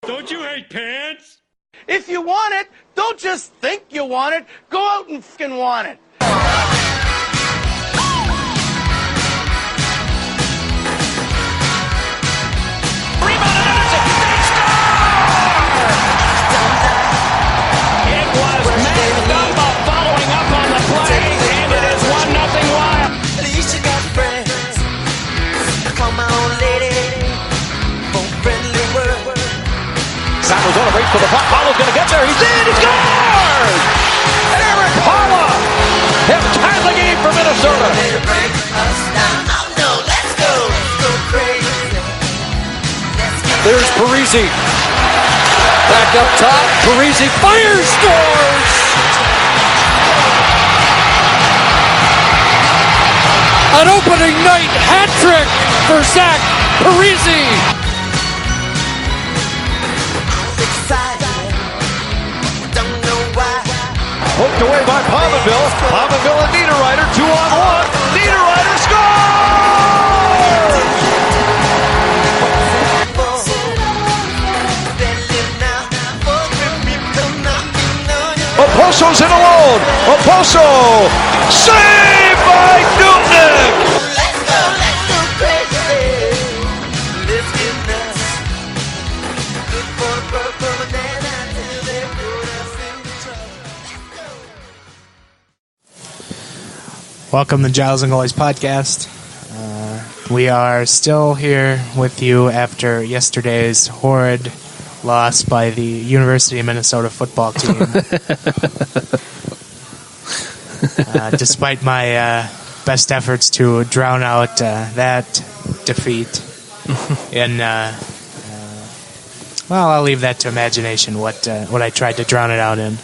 Don't you hate pants? If you want it, don't just think you want it. Go out and fucking want it. Arizona waits for the puck. Paula's going to get there. He's in. He scores! Eric Paula has tied the game for Minnesota. There's Parise. Back up top. Parise fires, scores! An opening night hat trick for Zach Parise. Hooked away by Pominville. Pominville and Niederreiter, 2-on-1. Niederreiter scores! Oposo's in alone. Oposo saved by Dubnyk. Welcome to Giles and Ben's podcast. We are still here with you after yesterday's horrid loss by the University of Minnesota football team. Despite my best efforts to drown out that defeat, and well, I'll leave that to imagination. What I tried to drown it out in.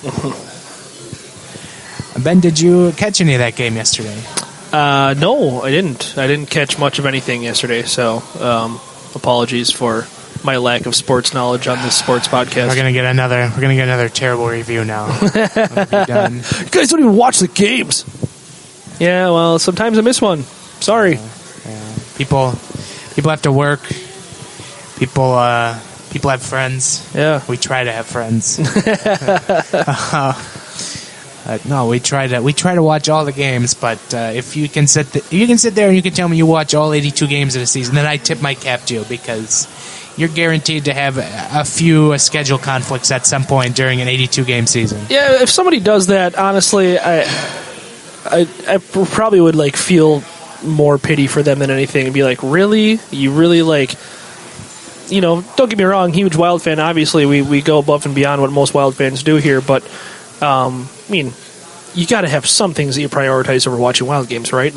Ben, did you catch any of that game yesterday? No, I didn't. I didn't catch much of anything yesterday, so apologies for my lack of sports knowledge on this sports podcast. We're gonna get another terrible review now. Done. You guys don't even watch the games. Yeah, well, sometimes I miss one. Sorry. People have to work. People have friends. Yeah, we try to have friends. No, we try to watch all the games, but if you can sit there and you can tell me you watch all 82 games of the season, then I tip my cap to you, because you're guaranteed to have a few schedule conflicts at some point during an 82 game season. Yeah, if somebody does that, honestly, I probably would feel more pity for them than anything, and be like, really? You really don't get me wrong, huge Wild fan. Obviously, we go above and beyond what most Wild fans do here, but you got to have some things that you prioritize over watching Wild games, right?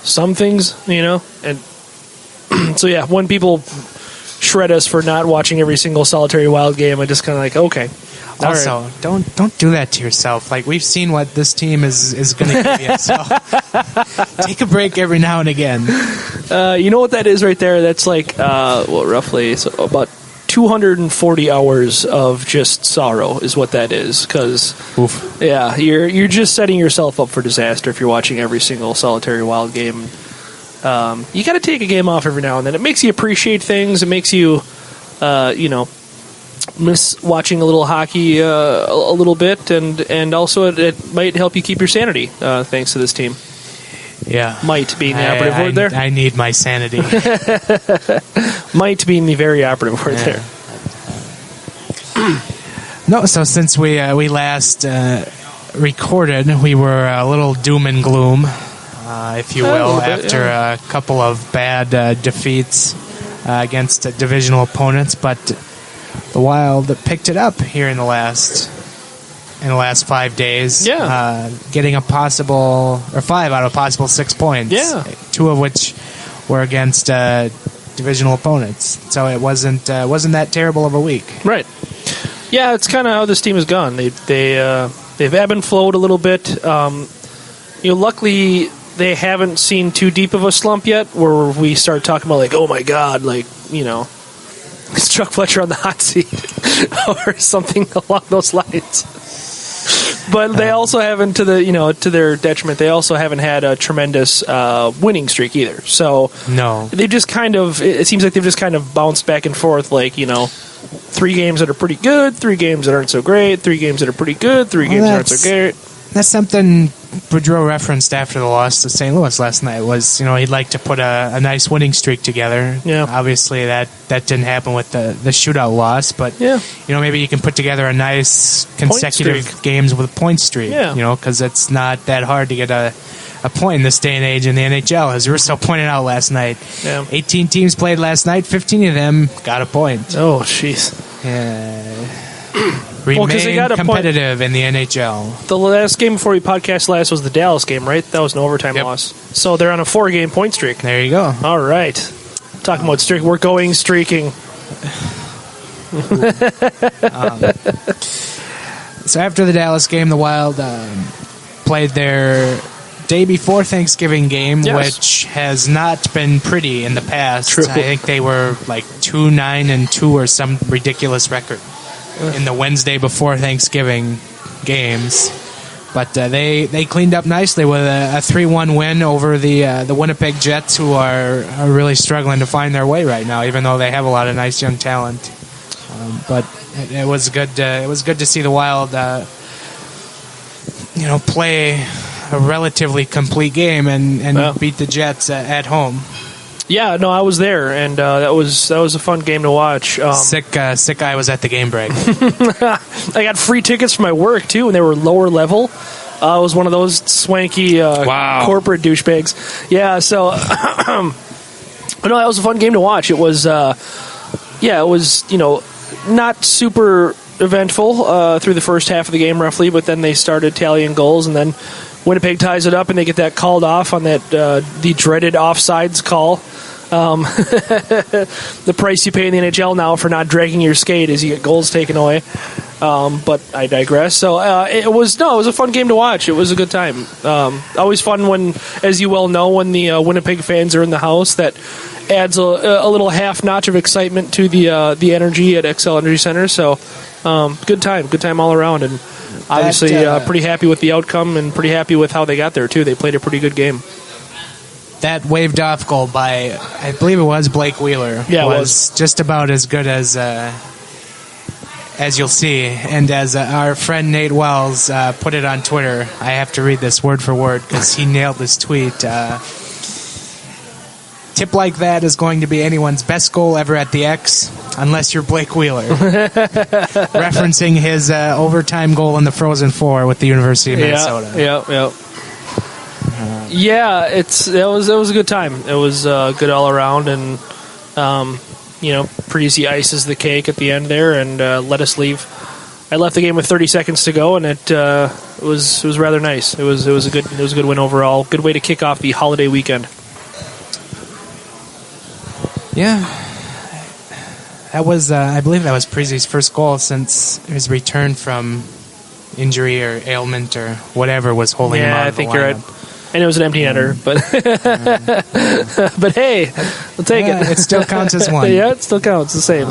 Some things, and so yeah, when people shred us for not watching every single solitary Wild game, I just kind of okay. Also, right. Don't do that to yourself. We've seen what this team is going to give you, so take a break every now and again. You know what that is right there? That's roughly about 240 hours of just sorrow is what that is, because yeah, you're just setting yourself up for disaster if you're watching every single solitary Wild game. You got to take a game off every now and then. It makes you appreciate things. It makes you miss watching a little hockey a little bit, and also it might help you keep your sanity thanks to this team. Yeah. Might being the operative word there. I need my sanity. Might being the very operative word there. No, so since we last recorded, we were a little doom and gloom, if you will, after a couple of bad defeats against divisional opponents, but the Wild picked it up here in the last 5 days. Yeah. Getting 5 out of a possible 6 points. Yeah. 2 of which were against divisional opponents. So it wasn't that terrible of a week. Right. Yeah, it's kind of how this team has gone. They've ebb and flowed a little bit. Luckily they haven't seen too deep of a slump yet, where we start talking about oh my god, is Chuck Fletcher on the hot seat or something along those lines. But they also haven't, to their detriment, they also haven't had a tremendous winning streak either. So no, they've just it seems like they've just kind of bounced back and forth, 3 3 games that are pretty good, 3 games that aren't so great, 3 games that are pretty good, 3 games that aren't so great. That's something Boudreau referenced after the loss to St. Louis last night was, he'd like to put a nice winning streak together. Yeah. Obviously, that didn't happen with the shootout loss, but, maybe you can put together a nice consecutive games with a point streak, because it's not that hard to get a point in this day and age in the NHL, as Russo pointed out last night. Yeah. 18 teams played last night, 15 of them got a point. Oh, jeez. Remain competitive in the NHL. The last game before we podcast last was the Dallas game, right? That was an overtime loss. So they're on a 4-game point streak. There you go. All right. Talking about streak. We're going streaking. So after the Dallas game, the Wild played their day before Thanksgiving game, which has not been pretty in the past. True. I think they were like 2-9-2 or some ridiculous record in the Wednesday before Thanksgiving games. But they cleaned up nicely with a 3-1 win over the Winnipeg Jets, who are really struggling to find their way right now, even though they have a lot of nice young talent. But it was good. It was good to see the Wild, play a relatively complete game and beat the Jets at home. Yeah, no, I was there, and that was a fun game to watch. Sick guy was at the game break. I got free tickets for my work too, and they were lower level. I was one of those swanky corporate douchebags. Yeah, so no, that was a fun game to watch. It was, not super eventful through the first half of the game, roughly, but then they started tallying goals, and then Winnipeg ties it up, and they get that called off on that the dreaded offsides call. The price you pay in the NHL now for not dragging your skate is you get goals taken away. But I digress. So it was a fun game to watch. It was a good time. Always fun when, as you well know, when the Winnipeg fans are in the house. That adds a little half notch of excitement to the energy at XL Energy Center. So good time all around, and obviously pretty happy with the outcome and pretty happy with how they got there too. They played a pretty good game. That waved off goal by, I believe it was Blake Wheeler, was just about as good as you'll see. And as our friend Nate Wells put it on Twitter, I have to read this word for word because he nailed this tweet. Tip like that is going to be anyone's best goal ever at the X, unless you're Blake Wheeler. Referencing his overtime goal in the Frozen Four with the University of Minnesota. Yeah. Yeah, it was a good time. It was good all around, and Preezy ices the cake at the end there and let us leave. I left the game with 30 seconds to go, and it was rather nice. It was a good win overall. Good way to kick off the holiday weekend. Yeah, that was I believe that was Preezy's first goal since his return from injury or ailment or whatever was holding him out of the lineup. I think you're right. And it was an empty netter, but hey, we'll take it. It still counts as one. Yeah, it still counts the same.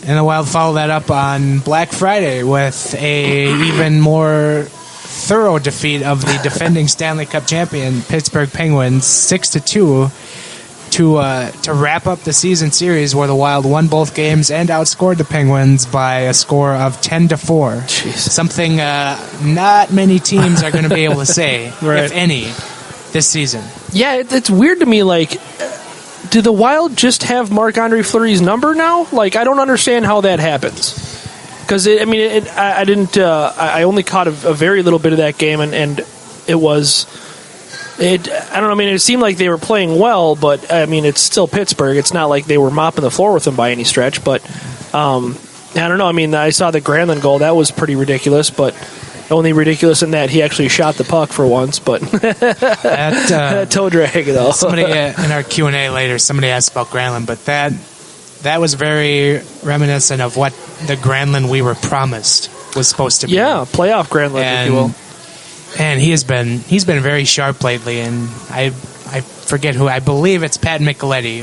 And the Wild followed that up on Black Friday with a even more thorough defeat of the defending Stanley Cup champion Pittsburgh Penguins, 6-2, to wrap up the season series, where the Wild won both games and outscored the Penguins by a score of 10-4. Jeez. Something not many teams are going to be able to say, right, if any, this season. Yeah, it's weird to me. Like, do the Wild just have Marc-Andre Fleury's number now? Like, I don't understand how that happens. Because I only caught a very little bit of that game, and it was. I don't know. I mean, it seemed like they were playing well, but I mean, it's still Pittsburgh. It's not like they were mopping the floor with them by any stretch. But I don't know. I mean, I saw the Granlund goal. That was pretty ridiculous, but only ridiculous in that he actually shot the puck for once. But that toe drag, though. Somebody in our Q&A later, somebody asked about Granlund, but that was very reminiscent of what the Granlund we were promised was supposed to be. Yeah, playoff Granlund, if you will. And he's been very sharp lately, and I forget who. I believe it's Pat Micheletti.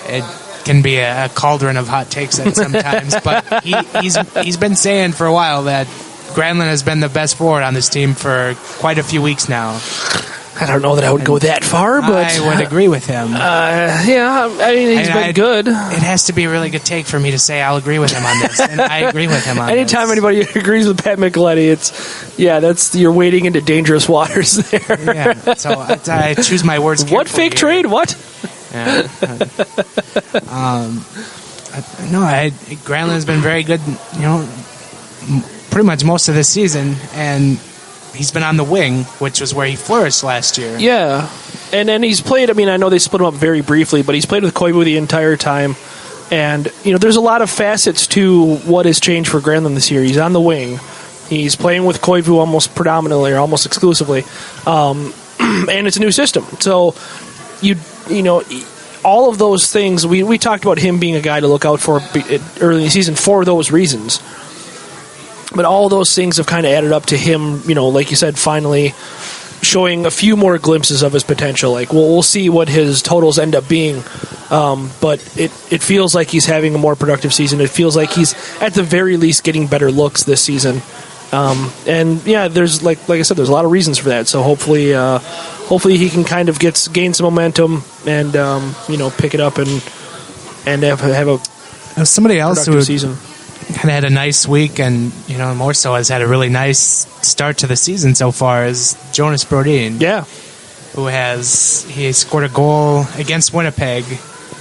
It can be a cauldron of hot takes at sometimes, but he's been saying for a while that Granlund has been the best forward on this team for quite a few weeks now. I don't know that I would go that far, but I would agree with him. Yeah, I mean, he's been good. It has to be a really good take for me to say I'll agree with him on this, and I agree with him on Anytime this. anybody agrees with Pat Micheletti, you're wading into dangerous waters there. Yeah, so I choose my words carefully. What fake trade? What? Yeah. Granlund's been very good, pretty much most of the season, and he's been on the wing, which was where he flourished last year. Yeah, and then he's played, I know they split him up very briefly, but he's played with Koivu the entire time, and, there's a lot of facets to what has changed for Granlund this year. He's on the wing. He's playing with Koivu almost predominantly, or almost exclusively, and it's a new system. So, all of those things, we talked about him being a guy to look out for early in the season for those reasons. But all those things have kind of added up to him, like you said, finally showing a few more glimpses of his potential. Like, we'll see what his totals end up being. But it feels like he's having a more productive season. It feels like he's, at the very least, getting better looks this season. And, yeah, there's, like I said, there's a lot of reasons for that. So hopefully he can kind of gain some momentum and, pick it up and have a somebody else productive season. Kind of had a nice week, and more so has had a really nice start to the season so far is Jonas Brodin. Yeah, he scored a goal against Winnipeg.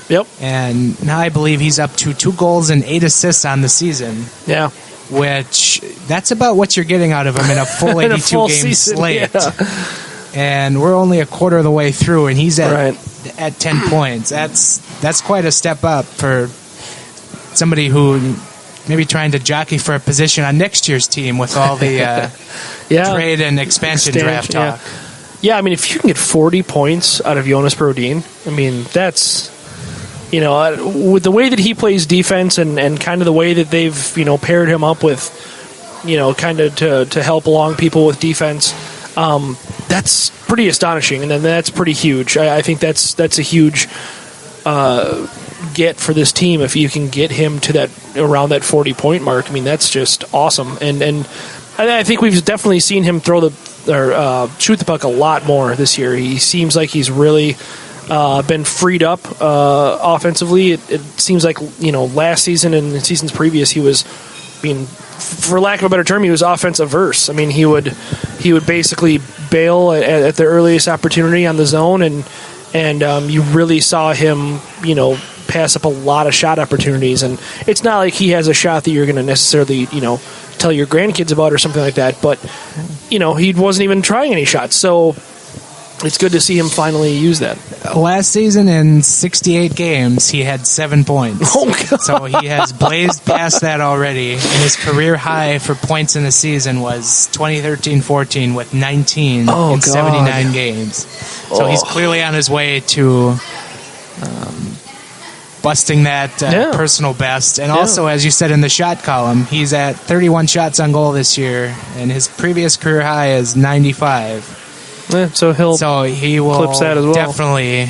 Yep, and now I believe he's up to 2 goals and 8 assists on the season. Yeah, which that's about what you're getting out of him in a full 82 game slate. Yeah. And we're only a quarter of the way through, and he's at 10 points. That's quite a step up for somebody who. Maybe trying to jockey for a position on next year's team with all the trade and expansion draft talk. Yeah, if you can get 40 points out of Jonas Brodin, that's, with the way that he plays defense and kind of the way that they've, paired him up with, kind of to help along people with defense, that's pretty astonishing, and then that's pretty huge. I think that's a huge get for this team if you can get him to that around that 40-point mark. That's just awesome, and I think we've definitely seen him shoot the puck a lot more this year. He seems like he's really been freed up offensively. It seems like last season and seasons previous he was for lack of a better term, he was offense averse. He would basically bail at the earliest opportunity on the zone, and you really saw him pass up a lot of shot opportunities. And it's not like he has a shot that you're going to necessarily tell your grandkids about or something like that, but he wasn't even trying any shots, so it's good to see him finally use that. Last season in 68 games he had 7 points. Oh, God. So he has blazed past that already, and his career high for points in the season was 2013-14 with 19 in 79 games. So he's clearly on his way to busting that personal best. And also, as you said in the shot column, he's at 31 shots on goal this year, and his previous career high is 95. Yeah, so he will clips that as well. Definitely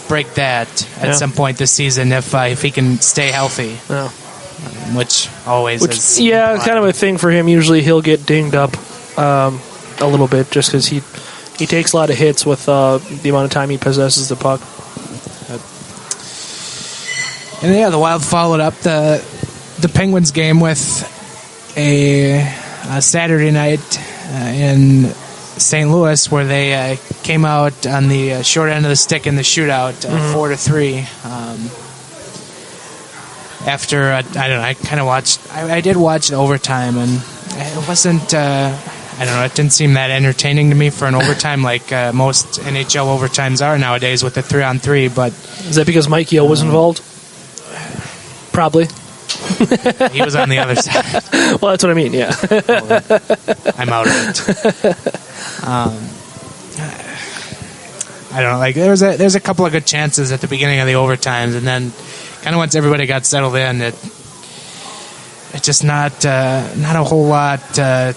break that at some point this season if he can stay healthy. Yeah. Which is... Yeah, kind of a thing for him. Usually he'll get dinged up a little bit just because he takes a lot of hits with the amount of time he possesses the puck. And the Wild followed up the Penguins game with a Saturday night in St. Louis where they came out on the short end of the stick in the shootout, 4-3. After I did watch the overtime, and it wasn't. It didn't seem that entertaining to me for an overtime like most NHL overtimes are nowadays with the 3-on-3. But is that because Mike Yeo was involved? Probably. He was on the other side. Well, that's what I mean, yeah. I'm out of it. I don't know. There's a couple of good chances at the beginning of the overtimes, and then kind of once everybody got settled in, it's just not a whole lot to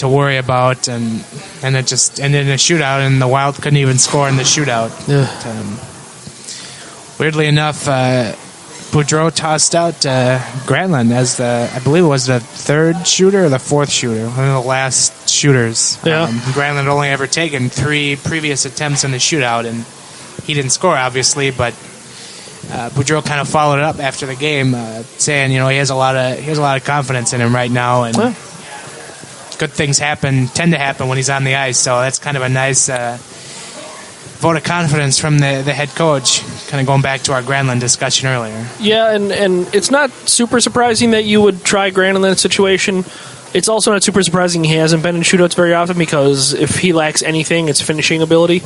worry about, and it just ended in a shootout, and the Wild couldn't even score in the shootout. Yeah. Weirdly enough, Boudreau tossed out Granlund as I believe it was the third shooter or the fourth shooter, one of the last shooters. Yeah. Granlund only ever taken 3 previous attempts in the shootout, and he didn't score, obviously, but Boudreau kind of followed it up after the game, saying, he has a lot of confidence in him right now, and good things tend to happen when he's on the ice. So that's kind of a nice vote of confidence from the head coach, kind of going back to our Granlund discussion earlier. Yeah, and it's not super surprising that you would try Granlund in that situation. It's also not super surprising he hasn't been in shootouts very often, because if he lacks anything, it's finishing ability.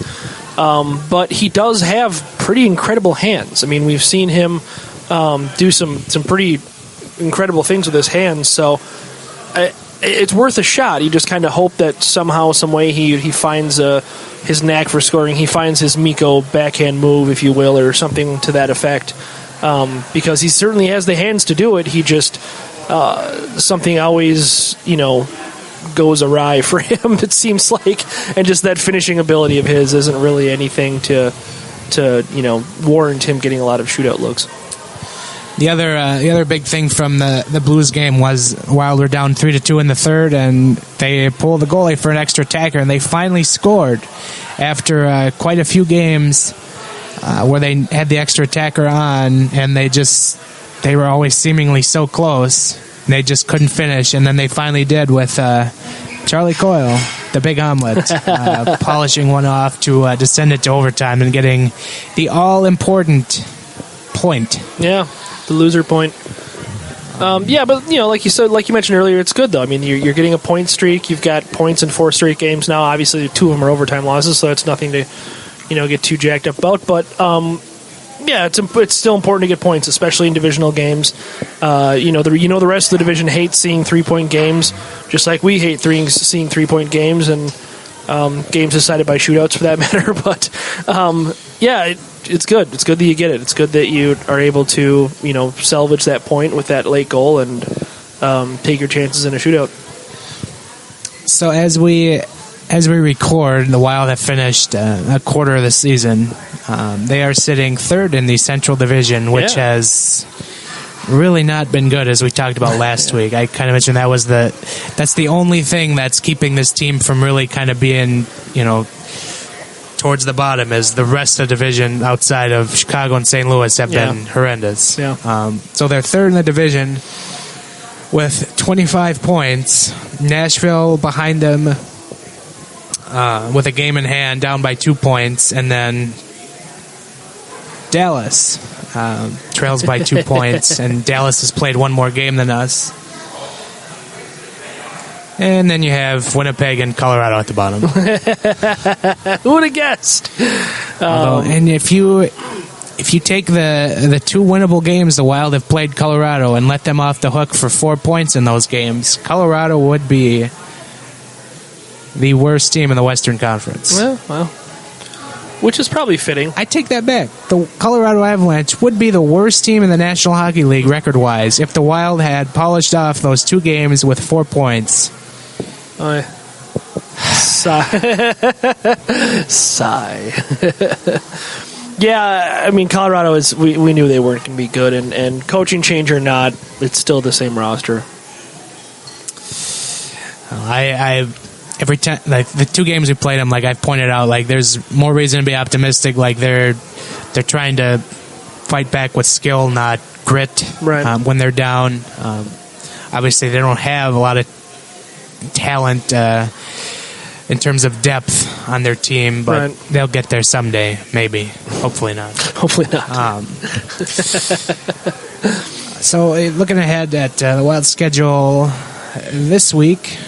But he does have pretty incredible hands. I mean, we've seen him do some pretty incredible things with his hands, so it's worth a shot. You just kind of hope that somehow, some way, he finds his knack for scoring. He finds his Mikko backhand move, if you will, or something to that effect, because he certainly has the hands to do it. He just something always goes awry for him, it seems like, and just that finishing ability of his isn't really anything to warrant him getting a lot of shootout looks. The other big thing from the Blues game was Wild were down 3-2 in the third, and they pulled the goalie for an extra attacker, and they finally scored after quite a few games where they had the extra attacker on, and they were always seemingly so close, and they just couldn't finish, and then they finally did with Charlie Coyle, the big omelet, polishing one off to send it to overtime and getting the all-important point. Yeah, the loser point. But like you mentioned earlier, it's good though. I mean, you're getting a point streak. You've got points in 4 straight games now. Obviously, 2 of them are overtime losses, so it's nothing to get too jacked up about. But it's still important to get points, especially in divisional games. The rest of the division hates seeing 3-point games, just like we hate seeing 3-point games and games decided by shootouts, for that matter. But it's good. It's good that you get it. It's good that you are able to salvage that point with that late goal and take your chances in a shootout. So as we record, the Wild have finished a quarter of the season. They are sitting third in the Central Division, which has really not been good, as we talked about last week. I kind of mentioned that's the only thing that's keeping this team from really kind of being, towards the bottom, is the rest of the division outside of Chicago and St. Louis have been horrendous. Yeah. So they're third in the division with 25 points. Nashville behind them with a game in hand, down by 2 points, and then Dallas trails by 2 points, and Dallas has played one more game than us. And then you have Winnipeg and Colorado at the bottom. Who would have guessed? And if you take the 2 winnable games the Wild have played Colorado and let them off the hook for 4 points in those games, Colorado would be the worst team in the Western Conference. Well, which is probably fitting. I take that back. The Colorado Avalanche would be the worst team in the National Hockey League record-wise if the Wild had polished off those 2 games with 4 points. Sigh. Yeah, I mean, Colorado is. We knew they weren't going to be good, and coaching change or not, it's still the same roster. Every time, like the 2 games we played them, like I've pointed out, like there's more reason to be optimistic. Like they're trying to fight back with skill, not grit. Right. When they're down, obviously they don't have a lot of talent in terms of depth on their team, but they'll get there someday, maybe. Hopefully not. Hopefully not. So looking ahead at the Wild schedule this week,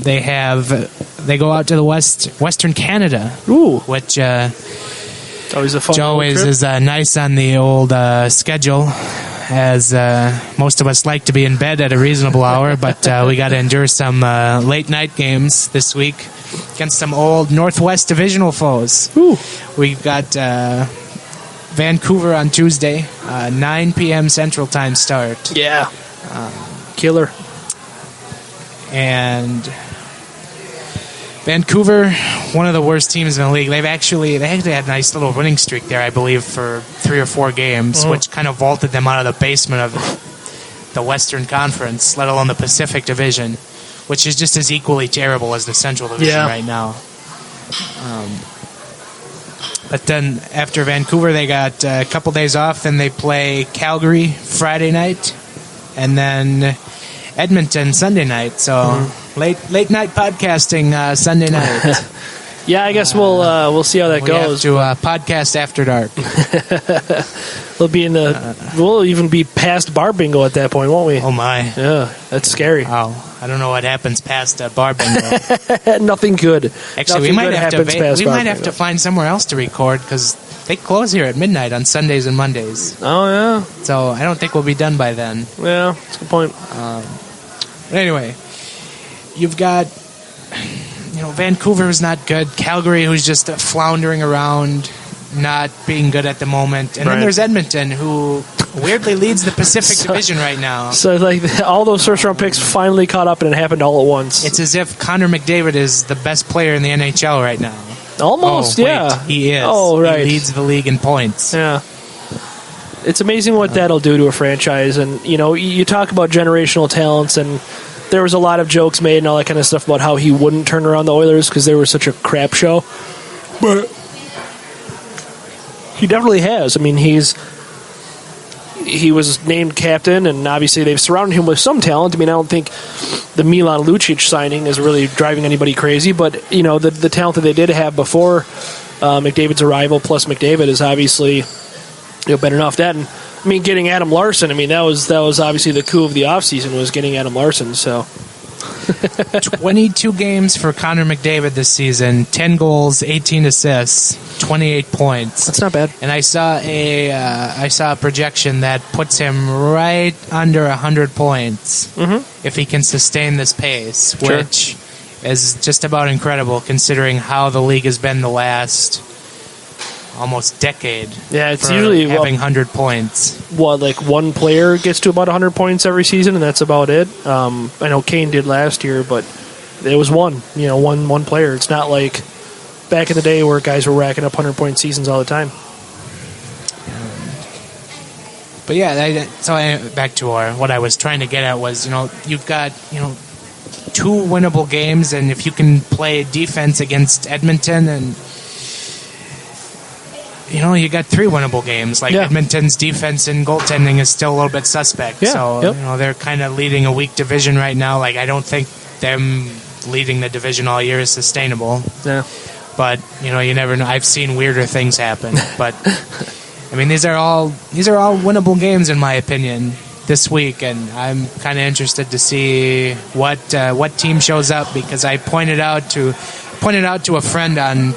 they go out to the Western Canada, which always a fun Joe is nice on the old schedule, as most of us like to be in bed at a reasonable hour, but we got to endure some late night games this week against some old Northwest divisional foes. We've got Vancouver on Tuesday, 9 p.m. Central Time start. Yeah, killer. And Vancouver one of the worst teams in the league. They actually had a nice little winning streak there, I believe, for 3 or 4 games, which kind of vaulted them out of the basement of the Western Conference, let alone the Pacific Division, which is just as equally terrible as the Central Division right now. But then after Vancouver, they got a couple days off, and they play Calgary Friday night, and then Edmonton Sunday night. So late night podcasting Sunday night. Yeah, I guess we'll see how that goes. We have to podcast after dark. We'll even be past bar bingo at that point, won't we? Oh my! Yeah, that's scary. Wow, I don't know what happens past bar bingo. Nothing good. Actually, we might have to find somewhere else to record because they close here at midnight on Sundays and Mondays. Oh yeah. So I don't think we'll be done by then. Yeah, that's a good point. But anyway, you've got. Vancouver is not good. Calgary, who's just floundering around, not being good at the moment. And then there's Edmonton, who weirdly leads the Pacific Division right now. So, all those first-round picks finally caught up, and it happened all at once. It's as if Connor McDavid is the best player in the NHL right now. Almost, yeah. He is. Oh, right. He leads the league in points. Yeah. It's amazing what that'll do to a franchise. And, you talk about generational talents, and there was a lot of jokes made and all that kind of stuff about how he wouldn't turn around the Oilers because they were such a crap show. But he definitely has. I mean, he was named captain, and obviously they've surrounded him with some talent. I mean, I don't think the Milan Lucic signing is really driving anybody crazy, but, the talent that they did have before McDavid's arrival plus McDavid is obviously been enough. That and getting Adam Larson, that was obviously the coup of the offseason was getting Adam Larson. So 22 games for Connor McDavid this season, 10 goals, 18 assists, 28 points. That's not bad. And I saw a projection that puts him right under 100 points if he can sustain this pace, which is just about incredible considering how the league has been the last almost decade. Yeah, it's usually having 100 points. One player gets to about 100 points every season, and that's about it. I know Kane did last year, but it was one player. It's not like back in the day where guys were racking up 100-point seasons all the time. But yeah, back to what I was trying to get at was, you've got, 2 winnable games, and if you can play defense against Edmonton and you got 3 winnable games. Edmonton's defense and goaltending is still a little bit suspect. Yeah. So, they're kind of leading a weak division right now. I don't think them leading the division all year is sustainable. Yeah. But, you never know. I've seen weirder things happen. But, these are all winnable games in my opinion this week. And I'm kind of interested to see what team shows up because I pointed out to a friend on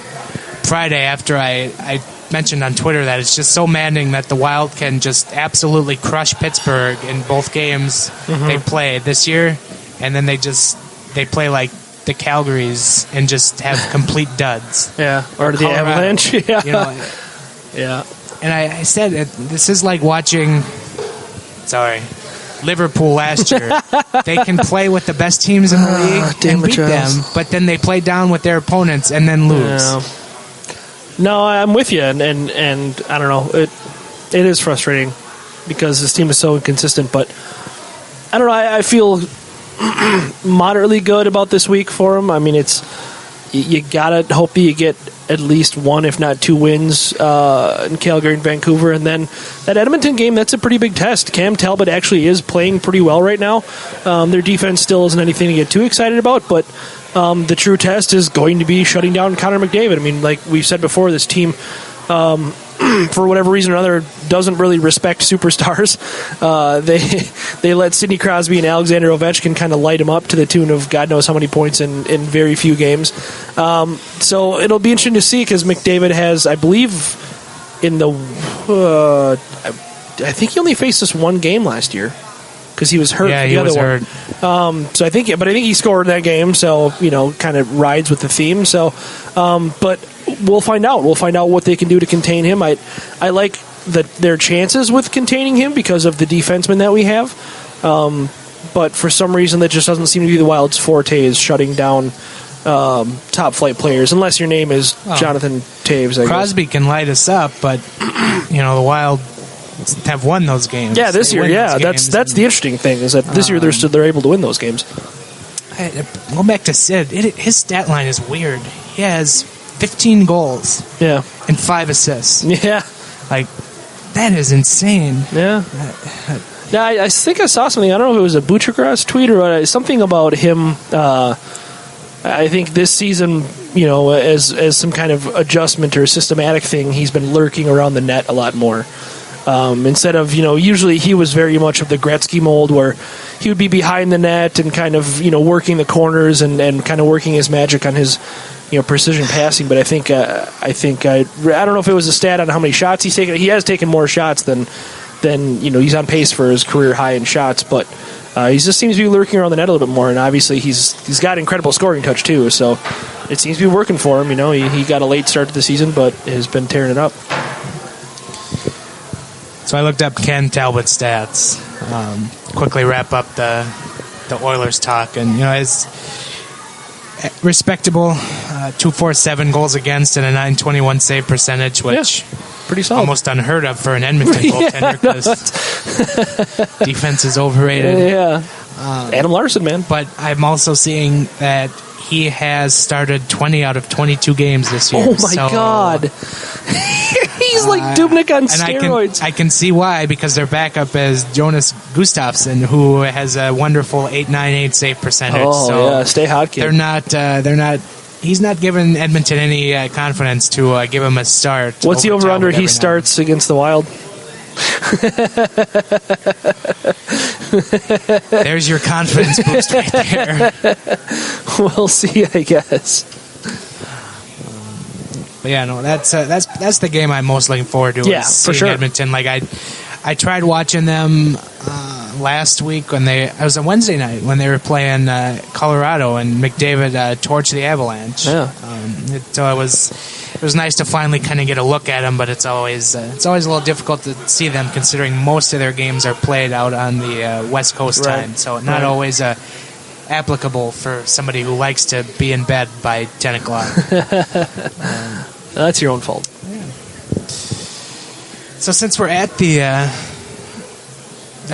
Friday after I mentioned on Twitter that it's just so maddening that the Wild can just absolutely crush Pittsburgh in both games they played this year, and then they play like the Calgarys and just have complete duds. Yeah, or the Avalanche. Yeah, yeah. And I said this is like watching. Liverpool last year. They can play with the best teams in the league and beat them, but then they play down with their opponents and then lose. Yeah. No, I'm with you, and I don't know. It is frustrating because this team is so inconsistent. But I don't know. I feel moderately good about this week for them. You gotta hope that you get at least 1, if not 2 wins in Calgary and Vancouver, and then that Edmonton game. That's a pretty big test. Cam Talbot actually is playing pretty well right now. Their defense still isn't anything to get too excited about, but. The true test is going to be shutting down Connor McDavid. Like we've said before, this team, for whatever reason or other, doesn't really respect superstars. They let Sidney Crosby and Alexander Ovechkin kind of light him up to the tune of God knows how many points in very few games. So it'll be interesting to see because McDavid has, I believe, I think he only faced us 1 game last year. Because he was hurt. Yeah, he was hurt. So I think he scored that game. So kind of rides with the theme. So, but we'll find out. We'll find out what they can do to contain him. I like their chances with containing him because of the defensemen that we have. But for some reason, that just doesn't seem to be the Wild's forte is shutting down top flight players, unless your name is Jonathan Taves. Crosby can light us up, but the Wild have won those games. Yeah, this year, that's the interesting thing is that this year they're able to win those games. Go back to Sid. His stat line is weird. He has 15 goals. Yeah, and 5 assists. Yeah, that is insane. Yeah. Now, I think I saw something. I don't know if it was a Butchergrass tweet or something about him. I think this season, as some kind of adjustment or systematic thing, he's been lurking around the net a lot more. Instead of, usually he was very much of the Gretzky mold where he would be behind the net and kind of, working the corners and kind of working his magic on his, precision passing. But I don't know if it was a stat on how many shots he's taken. He has taken more shots than he's on pace for his career high in shots, but he just seems to be lurking around the net a little bit more, and obviously he's got incredible scoring touch too, so it seems to be working for him. He got a late start to the season, but has been tearing it up. So I looked up Ken Talbot's stats. Quickly wrap up the Oilers talk, and his respectable 247 goals against and a 921 save percentage, which pretty solid, almost unheard of for an Edmonton goaltender because defense is overrated. Yeah, Adam Larson, man. But I'm also seeing that he has started 20 out of 22 games this year. Oh my God. He's like Dubnyk on steroids. I can see why, because their backup is Jonas Gustafsson, who has a wonderful 898 save percentage. Oh, so yeah, stay hot, kid. They're not. He's not giving Edmonton any confidence to give him a start. What's the over-under he starts against the Wild? There's your confidence boost right there. We'll see, I guess. But yeah, no, that's the game I'm most looking forward to. Yeah, for sure. Edmonton, I tried watching them last week it was a Wednesday night when they were playing Colorado and McDavid torched the Avalanche. Yeah. So it was nice to finally kind of get a look at them, but it's always a little difficult to see them considering most of their games are played out on the West Coast time, so not always applicable for somebody who likes to be in bed by 10 o'clock. That's your own fault. Yeah. So since we're at the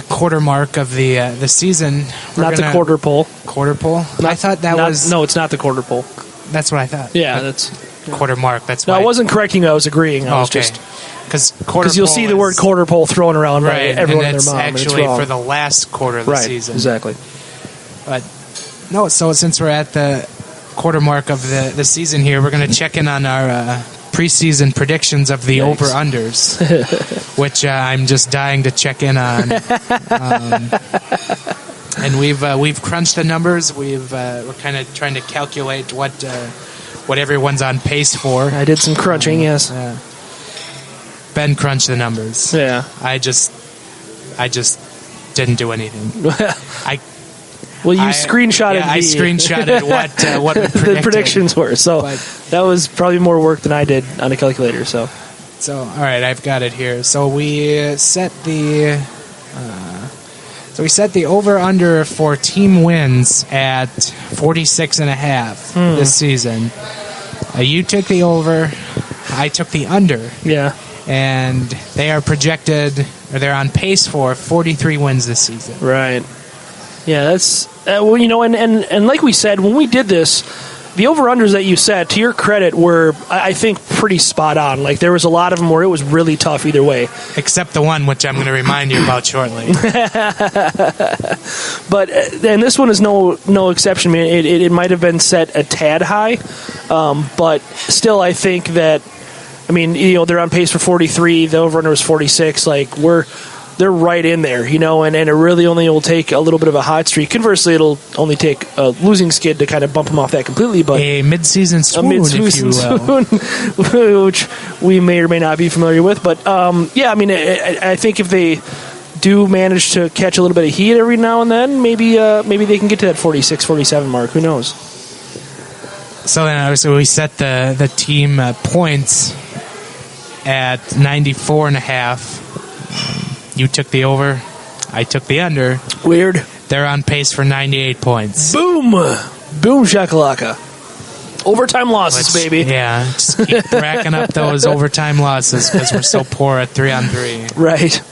quarter mark of the season, not the quarter pole. Quarter pole? I thought that was... No, it's not the quarter pole. That's what I thought. Yeah, that's... Quarter mark, that's No, why... I wasn't correcting you, I was agreeing. I was just... Because you'll see the word quarter pole thrown around by everyone and their mom, and it's actually for the last quarter of the season. Exactly. But, no, so since we're at the quarter mark of the season here, we're going to check in on our preseason predictions of the over-unders, which I'm just dying to check in on. And we've crunched the numbers. We're kind of trying to calculate what everyone's on pace for. I did some crunching, yes. Ben crunched the numbers. Yeah. I just didn't do anything. Well, you screenshotted. I screenshotted what the predictions were. So that was probably more work than I did on a calculator. So all right, I've got it here. So we set the over under for team wins at 46.5 this season. You took the over. I took the under. Yeah. And they are projected, or they're on pace for 43 wins this season. Right. Yeah, that's and like we said when we did this, the over-unders that you set, to your credit, were I think pretty spot on. Like there was a lot of them where it was really tough either way, except the one which I'm going to remind you about shortly. But and this one is no exception. I mean, it might have been set a tad high, but still, I think that. I mean, they're on pace for 43. The over-under was 46. They're right in there, and it really only will take a little bit of a hot streak. Conversely, it'll only take a losing skid to kind of bump them off that completely. But a mid-season swoon, if you will. Which we may or may not be familiar with. But, I mean, I think if they do manage to catch a little bit of heat every now and then, maybe they can get to that 46, 47 mark. Who knows? So then, obviously, we set the team points at 94.5. You took the over. I took the under. Weird. They're on pace for 98 points. Boom! Boom shakalaka. Overtime losses, baby. Yeah, just keep racking up those overtime losses because we're so poor at 3-on-3. Right.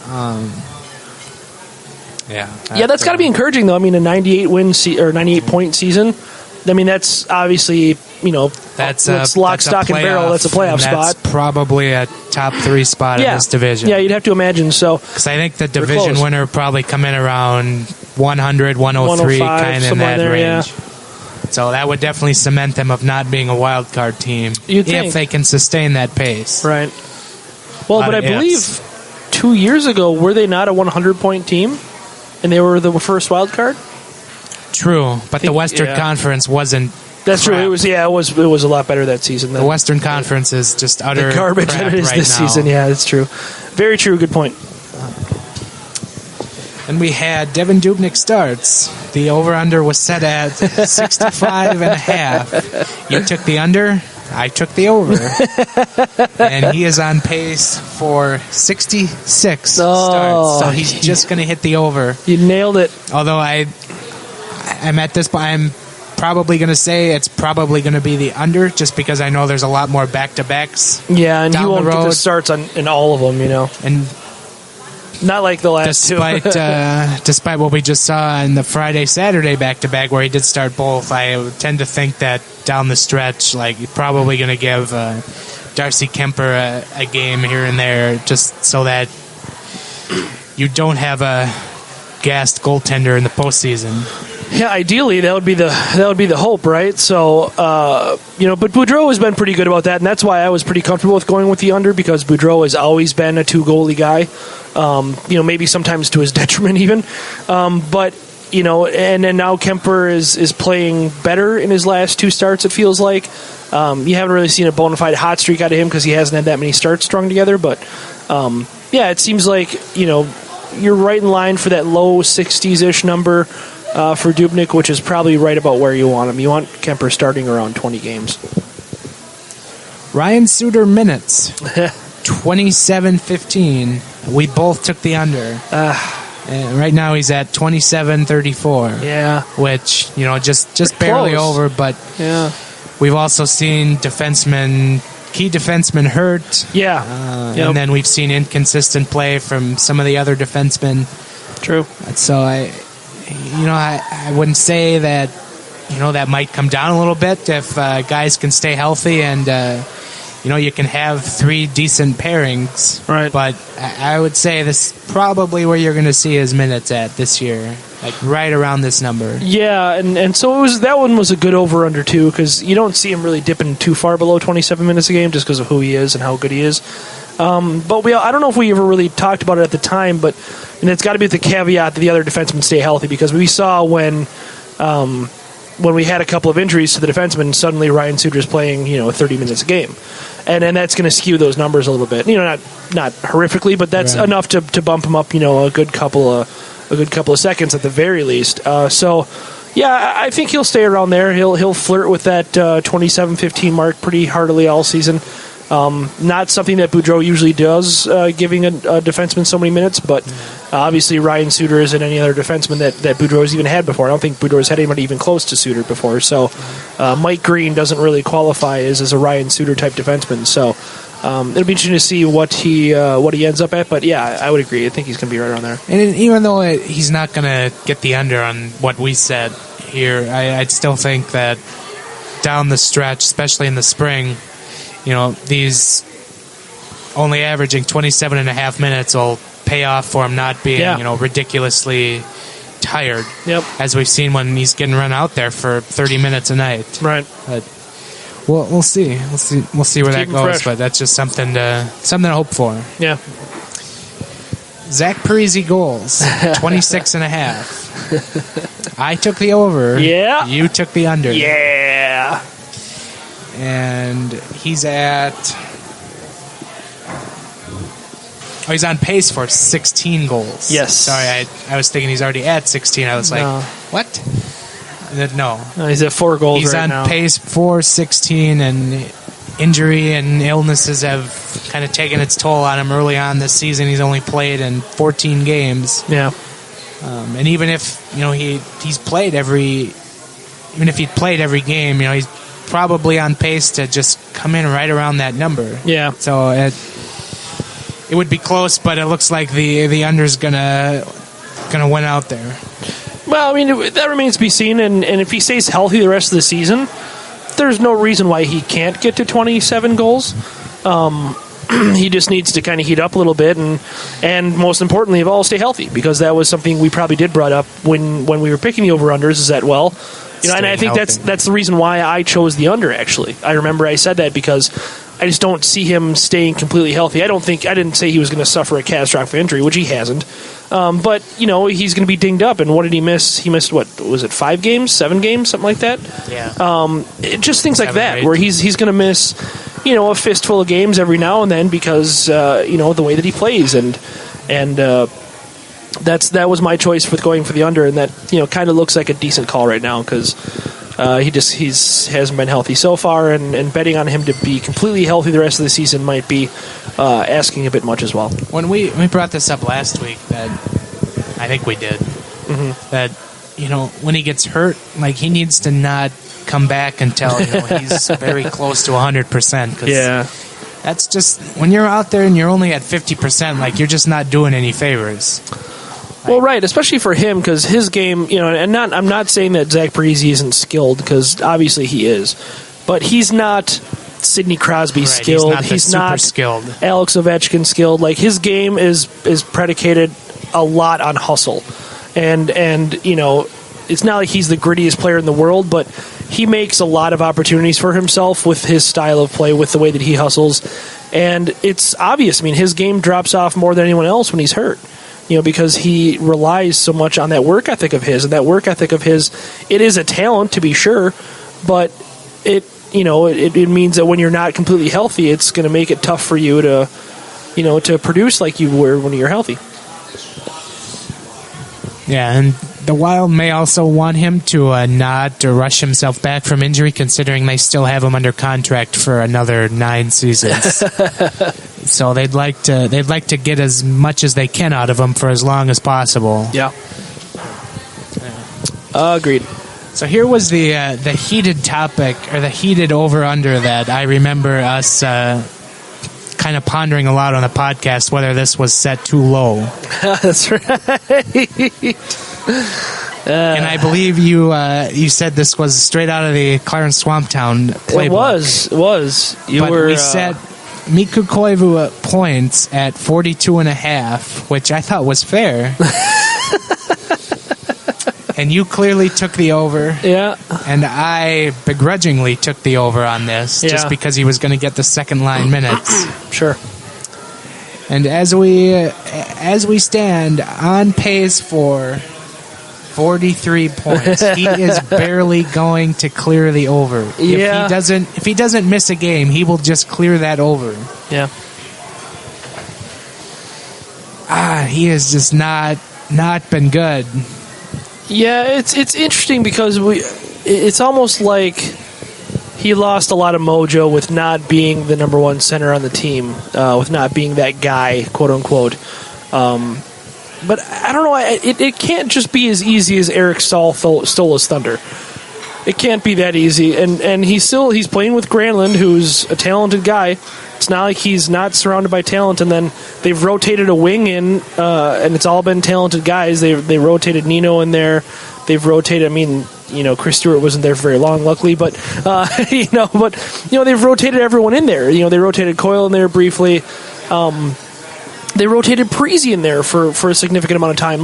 Yeah, That's got to be encouraging, though. I mean, a 98 point season. I mean, that's obviously, that's lock, stock, and barrel. That's a playoff spot. That's probably a top 3 spot in this division. Yeah, you'd have to imagine. So, because I think the division winner would probably come in around 100, 103, kind of in that range. Yeah. So that would definitely cement them of not being a wild card team if they can sustain that pace. Right. Well, but I believe 2 years ago, were they not a 100-point team? And they were the first wild card? True, but the Western Conference wasn't. That's true. It was a lot better that season. The Western Conference is just utter garbage crap that it is right this now. season. Yeah, that's true. Very true. Good point. And we had Devin Dubnyk starts. The over-under was set at 65.5. You took the under. I took the over. And he is on pace for 66 starts. So he's just going to hit the over. You nailed it. Although I'm at this point, I'm probably going to say it's probably going to be the under just because I know there's a lot more back-to-backs. Yeah, and down he won't the road. get the starts in all of them, And not like the last two. Despite what we just saw in the Friday-Saturday back-to-back where he did start both, I tend to think that down the stretch, you're probably going to give Darcy Kemper a game here and there just so that you don't have a gassed goaltender in the postseason. Yeah, ideally that would be the hope, right? So, but Boudreau has been pretty good about that, and that's why I was pretty comfortable with going with the under because Boudreau has always been a 2-goalie guy. Maybe sometimes to his detriment even, but and then now Kemper is playing better in his last 2 starts. It feels like you haven't really seen a bona fide hot streak out of him because he hasn't had that many starts strung together. But it seems like you're right in line for that low 60s-ish number. For Dubnyk, which is probably right about where you want him. You want Kemper starting around 20 games. Ryan Suter minutes, 27-15. We both took the under. Right now he's at 27-34. Yeah. Which, just barely over, but we've also seen key defensemen hurt. Yeah. And then we've seen inconsistent play from some of the other defensemen. True. So I wouldn't say that, that might come down a little bit if guys can stay healthy and, you can have 3 decent pairings. Right. But I would say this is probably where you're going to see his minutes at this year, right around this number. Yeah, and so that one was a good over-under, too, because you don't see him really dipping too far below 27 minutes a game just because of who he is and how good he is. But I don't know if we ever really talked about it at the time, but it's got to be with the caveat that the other defensemen stay healthy because we saw when we had a couple of injuries to the defensemen, suddenly Ryan Suter's playing 30 minutes a game, and that's going to skew those numbers a little bit. Not horrifically, but that's enough to bump him up a good couple of seconds at the very least. I think he'll stay around there. He'll flirt with that 27-15 mark pretty heartily all season. Not something that Boudreau usually does, giving a defenseman so many minutes, but obviously Ryan Suter isn't any other defenseman that Boudreau has even had before. I don't think Boudreau has had anybody even close to Suter before, so Mike Green doesn't really qualify as a Ryan Suter type defenseman, so it'll be interesting to see what he ends up at, but I would agree. I think he's going to be right around there. And even though he's not going to get the under on what we said here, I'd still think that down the stretch, especially in the spring, these only averaging 27.5 minutes will pay off for him not being, ridiculously tired. Yep. As we've seen when he's getting run out there for 30 minutes a night. Right. But we'll see. We'll see where that goes. Fresh. But that's just something to hope for. Yeah. Zach Parise goals, 26.5. I took the over. Yeah. You took the under. Yeah. And he's on pace for 16 goals. Yes. Sorry, I was thinking he's already at 16. I was like, what? No. He's at 4 goals he's right on now. Pace for 16, and injury and illnesses have kind of taken its toll on him early on this season. He's only played in 14 games. Yeah. And even if, he's played every game, probably on pace to just come in right around that number. Yeah. So it would be close, but it looks like the under's gonna win out there. Well, I mean, that remains to be seen, and if he stays healthy the rest of the season, there's no reason why he can't get to 27 goals. He just needs to kind of heat up a little bit, and most importantly of all, stay healthy, because that was something we probably did brought up when we were picking the over-unders, is that, well, and I think that's the reason why I chose the under, actually. I remember I said that because I just don't see him staying completely healthy. I didn't say he was going to suffer a catastrophic injury, which he hasn't. But, he's going to be dinged up. And what did he miss? He missed, what, was it 5 games, 7 games, something like that? Yeah. Just things like that, 8. where he's going to miss, a fistful of games every now and then because, the way that he plays. And that was my choice with going for the under. And that, kind of looks like a decent call right now because he hasn't been healthy so far. And betting on him to be completely healthy the rest of the season might be asking a bit much as well. When we brought this up last week, that I think we did, that when he gets hurt, like he needs to not come back until he's very close to 100%. Yeah, that's just when you're out there and you're only at 50%, like you're just not doing any favors. Well, right, especially for him because his game, and I'm not saying that Zach Parise isn't skilled because obviously he is, but he's not Sidney Crosby skilled. He's not super skilled. Alex Ovechkin skilled. Like his game is predicated a lot on hustle, and it's not like he's the grittiest player in the world, but he makes a lot of opportunities for himself with his style of play, with the way that he hustles, and it's obvious. I mean, his game drops off more than anyone else when he's hurt. Because he relies so much on that work ethic of his, and that work ethic of his, it is a talent to be sure, but it means that when you're not completely healthy, it's going to make it tough for you to produce like you were when you're healthy. Yeah, and the Wild may also want him to not rush himself back from injury, considering they still have him under contract for another 9 seasons. So they'd like to get as much as they can out of him for as long as possible. Yeah. Agreed. So here was the heated topic, or the heated over-under that I remember us kind of pondering a lot on the podcast, whether this was set too low. That's right. And I believe you said this was straight out of the Clarence Swamptown playbook. It was. We set Mikko Koivu points at 42.5, which I thought was fair. And you clearly took the over. Yeah. And I begrudgingly took the over on this, just because he was going to get the second line minutes. Sure. And as we stand on pace for 43 points, he is barely going to clear the over. Yeah. If he doesn't miss a game, he will just clear that over. Yeah. He has just not been good. Yeah, it's interesting because it's almost like he lost a lot of mojo with not being the number one center on the team, with not being that guy, quote unquote. But I don't know. It can't just be as easy as Eric Stahl stole his thunder. It can't be that easy. And he's playing with Granlund, who's a talented guy. It's not like he's not surrounded by talent. And then they've rotated a wing in, and it's all been talented guys. They rotated Nino in there. They've rotated. Chris Stewart wasn't there for very long, luckily, but they've rotated everyone in there. They rotated Coyle in there briefly. They rotated Parise in there for a significant amount of time.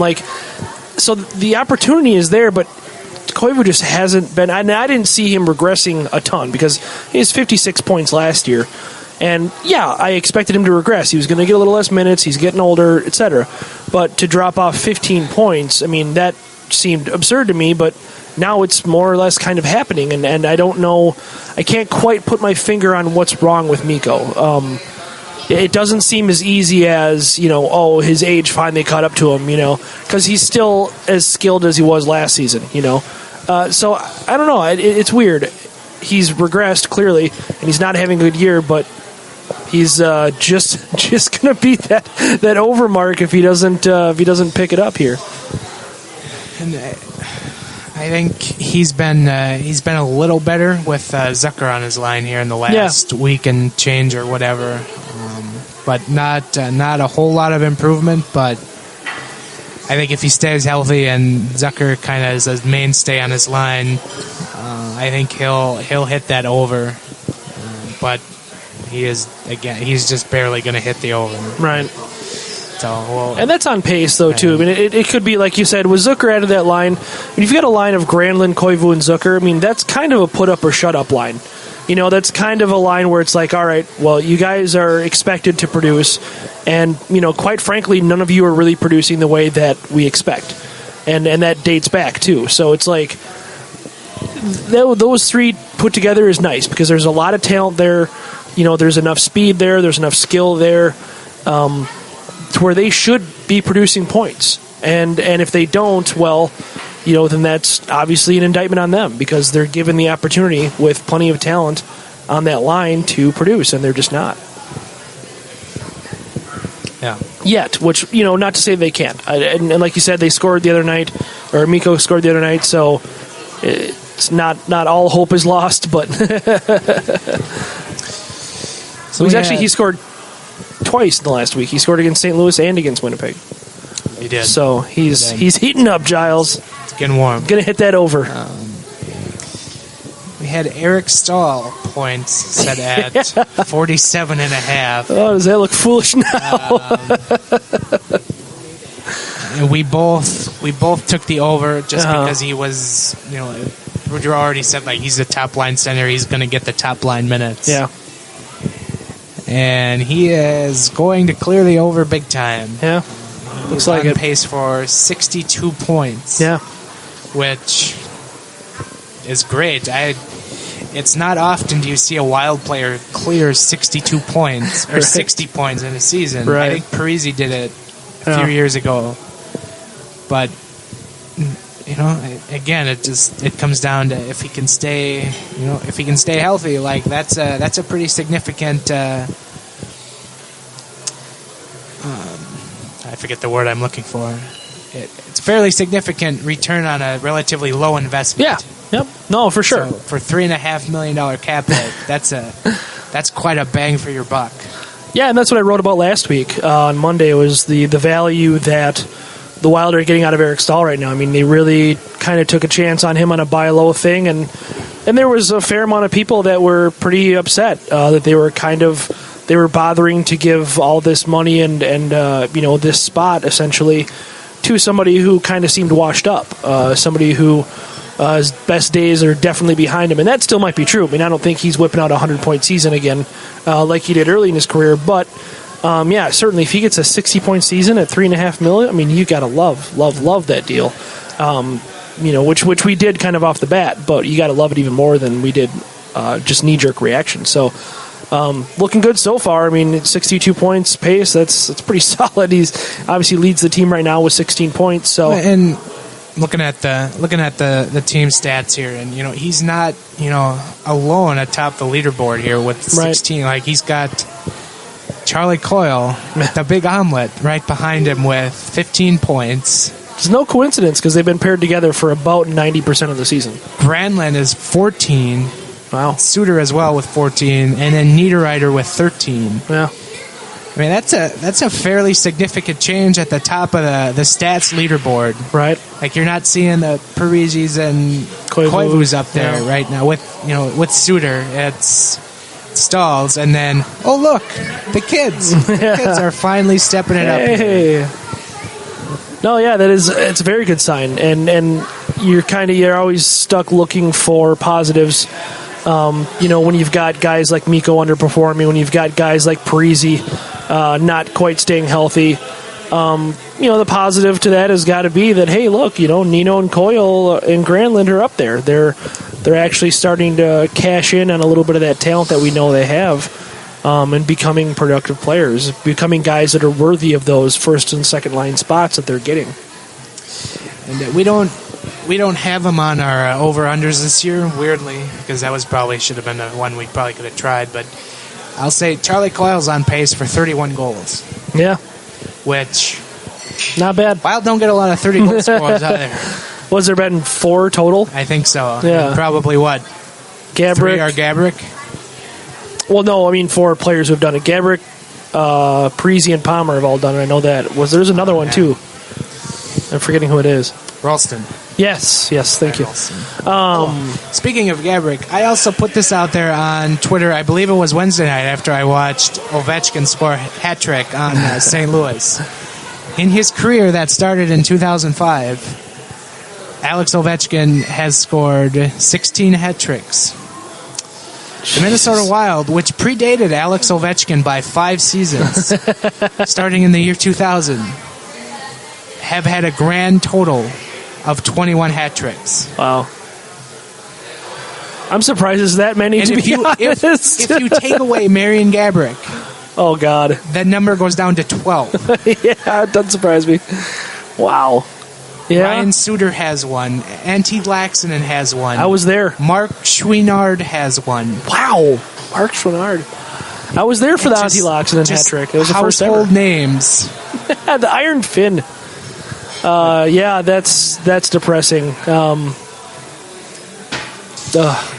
So the opportunity is there, but Koivu just hasn't been. And I didn't see him regressing a ton because he has 56 points last year. And yeah, I expected him to regress. He was going to get a little less minutes. He's getting older, etc. But to drop off 15 points, that seemed absurd to me. But now it's more or less kind of happening, and I don't know. I can't quite put my finger on what's wrong with Mikko. It doesn't seem as easy as his age finally caught up to him. Because he's still as skilled as he was last season. So I don't know. It's weird. He's regressed clearly, and he's not having a good year, but he's just going to beat that over mark if he doesn't pick it up here. And I think he's been a little better with Zucker on his line here in the last week and change or whatever, but not a whole lot of improvement. But I think if he stays healthy and Zucker kind of is a mainstay on his line, I think he'll hit that over. But he's just barely going to hit the over. Right. So, and that's on pace, though, too. I mean, it could be, like you said, with Zucker out of that line, if you've got a line of Granlund, Koivu, and Zucker, I mean, that's kind of a put-up-or-shut-up line. That's kind of a line where it's like, all right, well, you guys are expected to produce, and, quite frankly, none of you are really producing the way that we expect. And that dates back, too. So it's like, those three put together is nice, because there's a lot of talent there. There's enough speed there, there's enough skill there, to where they should be producing points. And if they don't, well, then that's obviously an indictment on them, because they're given the opportunity with plenty of talent on that line to produce, and they're just not. Yeah. Yet, which, not to say they can't. And like you said, they scored the other night, or Mikko scored the other night, so it's not all hope is lost, but he scored twice in the last week. He scored against St. Louis and against Winnipeg. He did. So he's heating up, Giles. It's getting warm. Gonna hit that over. We had Eric Stahl points set at 47.5. Oh, does that look foolish now? And we both took the over just because he was, Drew already said, like, he's a top line center. He's going to get the top line minutes. Yeah. And he is going to clear the over big time. Yeah. Looks like on pace for 62 points. Yeah. Which is great. It's not often do you see a Wild player clear 62 points or 60 points in a season. Right. I think Parise did it a few years ago. But again, it comes down to if he can stay healthy. Like that's a pretty significant. I forget the word I'm looking for. It's a fairly significant return on a relatively low investment. Yeah. Yep. No, for sure. So for $3.5 million cap hit, that's quite a bang for your buck. Yeah, and that's what I wrote about last week on Monday. Was the value that the Wild are getting out of Eric Stahl right now. I mean, they really kind of took a chance on him on a buy low thing, and there was a fair amount of people that were pretty upset that they were bothering to give all this money and this spot essentially to somebody who kind of seemed washed up, somebody who his best days are definitely behind him, and that still might be true. I mean, I don't think he's whipping out a 100-point season again like he did early in his career, but certainly if he gets a 60-point season at $3.5 million, I mean, you got to love that deal. Which we did kind of off the bat, but you got to love it even more than we did just knee-jerk reaction. So looking good so far. I mean, 62 points pace, that's pretty solid. He's obviously leads the team right now with 16 points. So and looking at the team stats here, and he's not alone atop the leaderboard here with 16. Right. Like he's got Charlie Coyle, the big omelet, right behind him with 15 points. It's no coincidence because they've been paired together for about 90% of the season. Granlund is 14. Wow. Suter as well with 14, and then Niederreiter with 13. Yeah. I mean, that's a fairly significant change at the top of the stats leaderboard. Right. Like you're not seeing the Parises and Koivus up there right now with Suter. It's Stalls, and then look, the kids. The kids are finally stepping it up. Hey. No, yeah, it's a very good sign, and you're always stuck looking for positives. When you've got guys like Mikko underperforming, when you've got guys like Parise not quite staying healthy, the positive to that has got to be that, hey, look, Nino and Coyle and Granlund are up there. They're actually starting to cash in on a little bit of that talent that we know they have, and becoming productive players, becoming guys that are worthy of those first and second line spots that they're getting. And we don't have them on our over-unders this year, weirdly, because that should have been the one we probably could have tried. But I'll say Charlie Coyle's on pace for 31 goals. Yeah. Which... not bad. Wild don't get a lot of 30-goal scorers out there. Was there been 4 total? I think so. Yeah. Probably what? 3 are Gabrick? Well, no, I mean 4 players who have done it. Gabrick, Parisi, and Palmer have all done it. I know that. There's another one, too. I'm forgetting who it is. Ralston. Yes, thank you. Speaking of Gabrick, I also put this out there on Twitter. I believe it was Wednesday night after I watched Ovechkin score a hat trick on St. Louis. In his career that started in 2005, Alex Ovechkin has scored 16 hat tricks. The Minnesota Wild, which predated Alex Ovechkin by 5 seasons, starting in the year 2000, have had a grand total of 21 hat tricks. Wow. I'm surprised there's that many, and to be honest. If you take away Marian Gaborik, oh, God. that number goes down to 12. Yeah, it doesn't surprise me. Wow. Yeah. Ryan Suter has one. Antti Laaksonen has one. I was there. Mark Chouinard has one. Wow. Mark Chouinard. I was there for the Antti Laaksonen hat trick. It was the first ever. Household names. The Iron Fin. Yeah, that's depressing. Oh,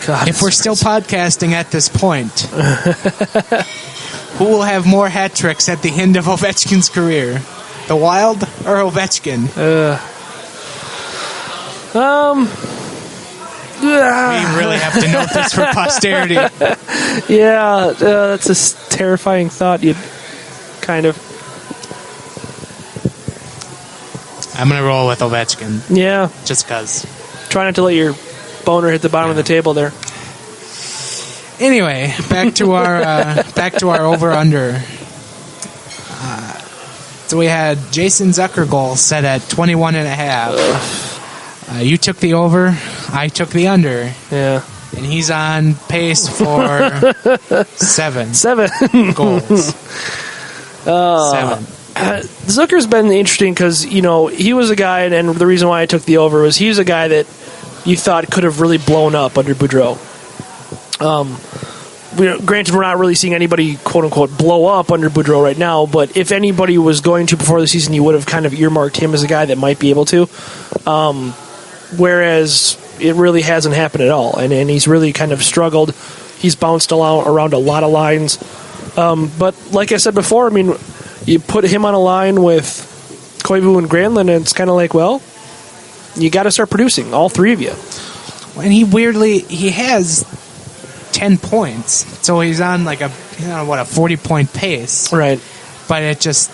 God. If we're still podcasting at this point, who will have more hat tricks at the end of Ovechkin's career? The Wild or Ovechkin? We really have to note this for posterity. Yeah, that's a terrifying thought. You'd kind of. I'm going to roll with Ovechkin. Yeah. Just because. Try not to let your boner hit the bottom of the table there. Anyway, back to our over-under. So we had Jason Zucker goal set at 21.5. You took the over. I took the under. Yeah. And he's on pace for 7 goals. 7. Zucker's been interesting because, he was a guy, and the reason why I took the over was he was a guy that you thought could have really blown up under Boudreau. Granted, we're not really seeing anybody, quote-unquote, blow up under Boudreau right now, but if anybody was going to before the season, you would have kind of earmarked him as a guy that might be able to. Whereas it really hasn't happened at all, and he's really kind of struggled. He's bounced around a lot of lines. But like I said before, I mean, you put him on a line with Koivu and Granlund, and it's kind of like, well, you got to start producing, all 3 of you. And he has 10 points, so he's on like a 40-point pace. Right. But it just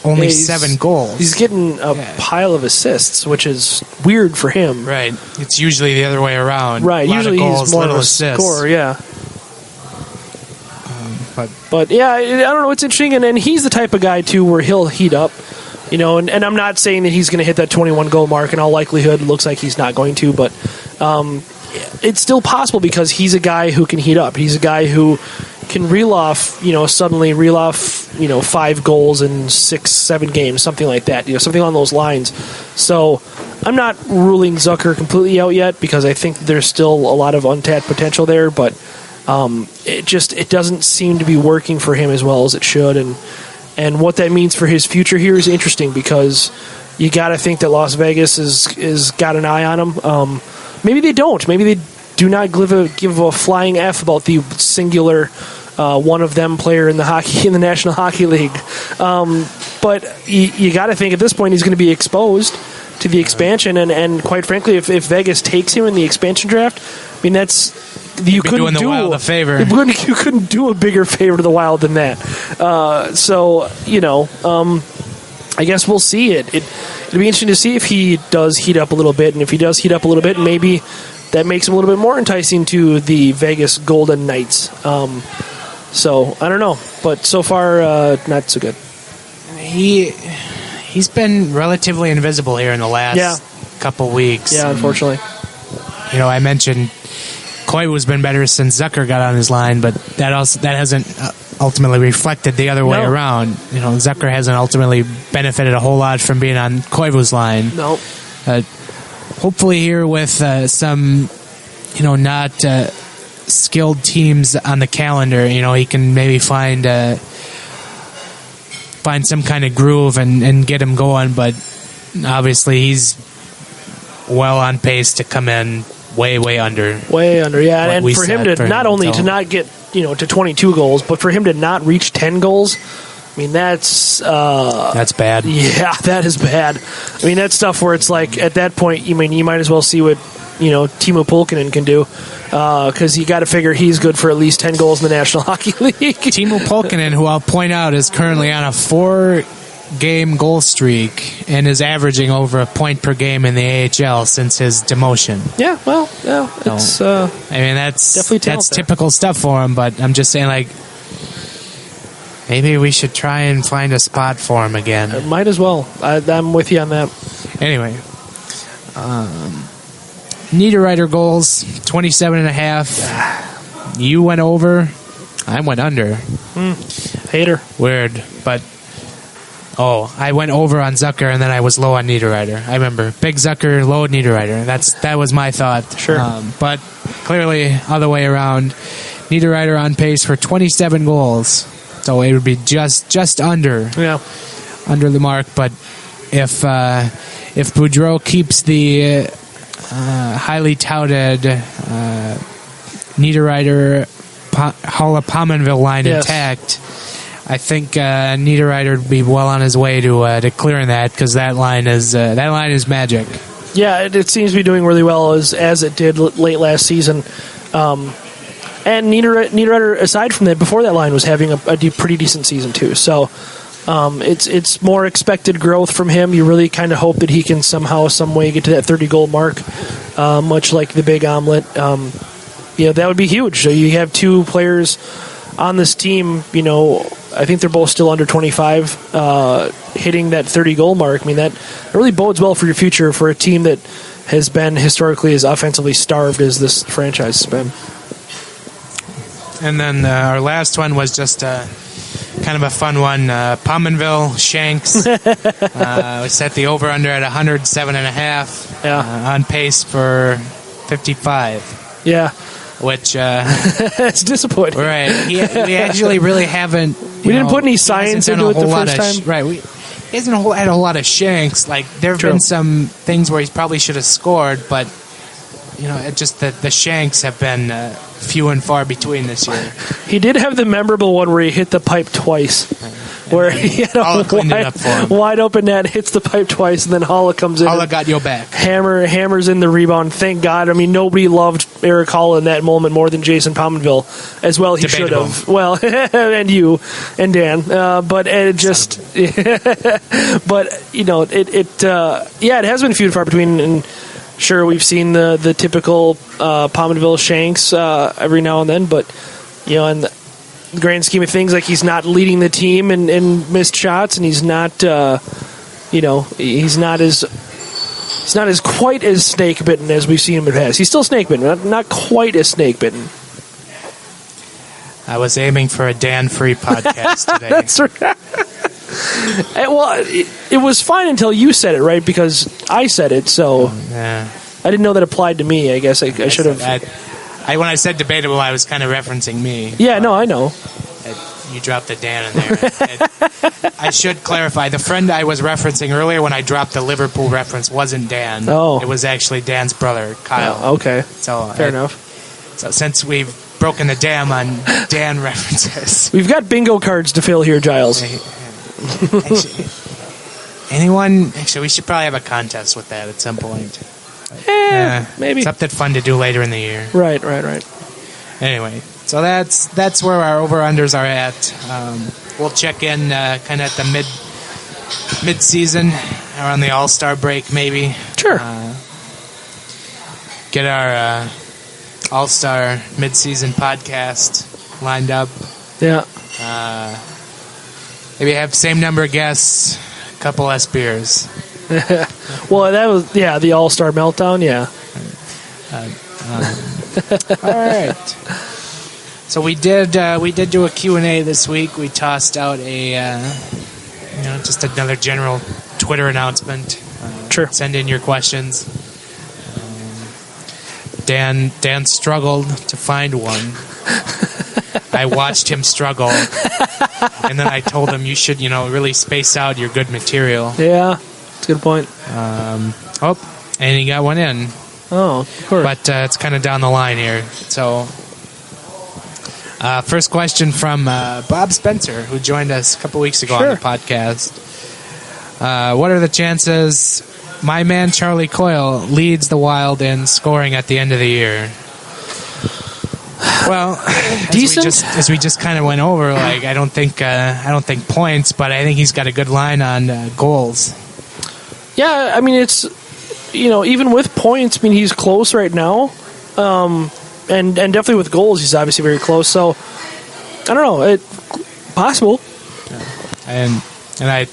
only 7 goals. He's getting a pile of assists, which is weird for him. Right. It's usually the other way around. Right. Usually goals, he's more of a assists. scorer, yeah. But yeah, I don't know. It's interesting, and he's the type of guy too where he'll heat up, and I'm not saying that he's going to hit that 21 goal mark. In all likelihood, it looks like he's not going to, but it's still possible because he's a guy who can heat up. He's a guy who can suddenly reel off 5 goals in 6-7 games, something like that, something along those lines. So I'm not ruling Zucker completely out yet because I think there's still a lot of untapped potential there, but. It doesn't seem to be working for him as well as it should, and what that means for his future here is interesting because you got to think that Las Vegas is got an eye on him. Maybe they don't. Maybe they do not give a flying F about the singular one of them player in the National Hockey League. But you got to think at this point he's going to be exposed to the expansion, and quite frankly, if Vegas takes him in the expansion draft, I mean you couldn't do the Wild a favor. You couldn't do a bigger favor to the Wild than that. I guess we'll see it. It'll be interesting to see if he does heat up a little bit, and if he does heat up a little bit, maybe that makes him a little bit more enticing to the Vegas Golden Knights. So I don't know, but so far not so good. He's been relatively invisible here in the last couple weeks. Yeah, unfortunately. I mentioned Koivu's been better since Zucker got on his line, but that hasn't ultimately reflected the other way around. Zucker hasn't ultimately benefited a whole lot from being on Koivu's line. No. Hopefully here with some, not skilled teams on the calendar, he can maybe find some kind of groove and get him going, but obviously he's well on pace to come in way under. Way under, yeah. what And we for him said to for not him, only so. to not get to 22 goals, but for him to not reach 10 goals, I mean, that's bad. Yeah, that is bad. I mean, that's stuff where it's like at that point, you might as well see what Timo Pulkkinen can do, because you got to figure he's good for at least 10 goals in the National Hockey League. Timo Pulkkinen, who I'll point out is currently on a 4-game goal streak and is averaging over a point per game in the AHL since his demotion. Yeah, well, yeah, it's. I mean, that's definitely talent there. typical stuff for him. But I'm just saying, like, maybe we should try and find a spot for him again. Might as well. I'm with you on that. Anyway, Niederreiter goals 27.5. You went over. I went under. Hater. Weird, but I went over on Zucker and then I was low on Niederreiter. I remember big Zucker, low Niederreiter. That was my thought. Sure, but clearly other way around. Niederreiter on pace for 27 goals, so it would be just under the mark. But if Boudreau keeps the highly touted Niederreiter Haula-Pominville line intact, I think Niederreiter would be well on his way to clearing that, because that line is magic. Yeah, it seems to be doing really well as it did late last season. And Niederreiter, aside from that, before that line was having a pretty decent season too. So it's more expected growth from him. You really kind of hope that he can somehow, some way get to that 30-goal mark, much like the Big Omelet. That would be huge. So you have two players on this team, I think they're both still under 25, hitting that 30-goal mark. I mean, that really bodes well for your future for a team that has been historically as offensively starved as this franchise has been. And then our last one was just kind of a fun one. Pominville, Shanks. We set the over-under at 107.5. Yeah. On pace for 55. Yeah. Which it's disappointing. Right. We actually really haven't. We didn't put any science into it the first time. Right. He hasn't had a whole lot of Shanks. Like, there have been some things where he probably should have scored, but it just the Shanks have been few and far between this year. He did have the memorable one where he hit the pipe twice. Where he had a wide open net, hits the pipe twice, and then Haula comes in. Haula got your back. Hammers in the rebound. Thank God. I mean, nobody loved Eric Haula in that moment more than Jason Pominville. As well, he should have. Well, and you and Dan. But it just. But it has been few and far between. And sure, we've seen the typical Pominville Shanks every now and then, but in the grand scheme of things, like, he's not leading the team in missed shots, and he's not he's not as quite as snake bitten as we've seen him in the past. He's still snake bitten, not quite as snake bitten. I was aiming for a Dan-free podcast today. That's right. Well, it was fine until you said it, right? Because I said it, so yeah. I didn't know that applied to me. I guess I should have. When I said debatable, I was kind of referencing me. Yeah, no, I know. You dropped the Dan in there. I should clarify. The friend I was referencing earlier when I dropped the Liverpool reference wasn't Dan. Oh. It was actually Dan's brother, Kyle. Oh, okay. So fair enough. So since we've broken the dam on Dan references, we've got bingo cards to fill here, Giles. Actually, we should probably have a contest with that at some point. Maybe something fun to do later in the year. Right. Anyway, so that's where our over-unders are at. We'll check in kind of at the mid-season, around the All-Star break, maybe. Sure. Get our All-Star mid-season podcast lined up. Yeah. Maybe have same number of guests, a couple less beers. Well, that was the All-Star meltdown. Yeah. All right. So we did do a Q&A this week. We tossed out just another general Twitter announcement. Sure. Send in your questions. Dan struggled to find one. I watched him struggle, and then I told him you should really space out your good material. Yeah. That's a good point. And he got one in. Oh, of course. But it's kind of down the line here. So, first question from Bob Spencer, who joined us a couple weeks ago on the podcast. What are the chances my man Charlie Coyle leads the Wild in scoring at the end of the year? Well, decent. As we just kind of went over, like I don't think points, but I think he's got a good line on goals. Yeah, I mean it's even with points, I mean he's close right now, and definitely with goals he's obviously very close. So I don't know, possible. And I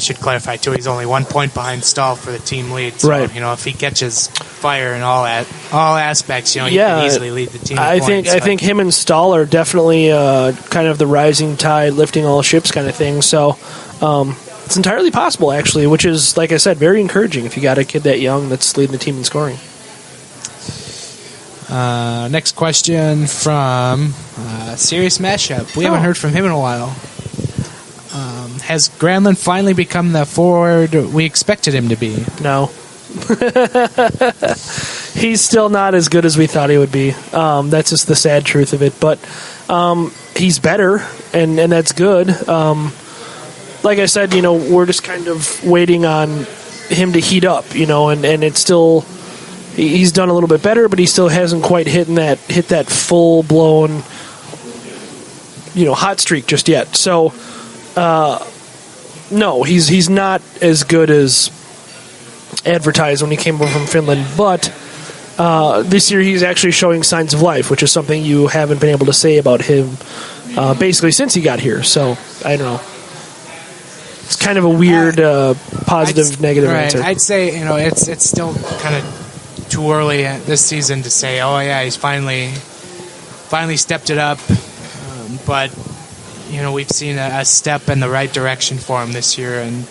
should clarify too. He's only 1 point behind Stahl for the team lead. So, right. If he catches fire in all aspects, he can easily lead the team. I think him and Stahl are definitely kind of the rising tide, lifting all ships kind of thing. So it's entirely possible, actually, which is, like I said, very encouraging if you got a kid that young that's leading the team in scoring. Next question from Serious Mashup. We haven't heard from him in a while. Has Granlund finally become the forward we expected him to be? No. He's still not as good as we thought he would be. That's just the sad truth of it. But he's better, and that's good. Like I said, we're just kind of waiting on him to heat up, and it's still... He's done a little bit better, but he still hasn't quite hit that full-blown, hot streak just yet. So... no, he's not as good as advertised when he came over from Finland, but this year he's actually showing signs of life, which is something you haven't been able to say about him basically since he got here. So, I don't know. It's kind of a weird positive, negative answer. I'd say, it's still kind of too early this season to say, oh, yeah, he's finally stepped it up, but... we've seen a step in the right direction for him this year, and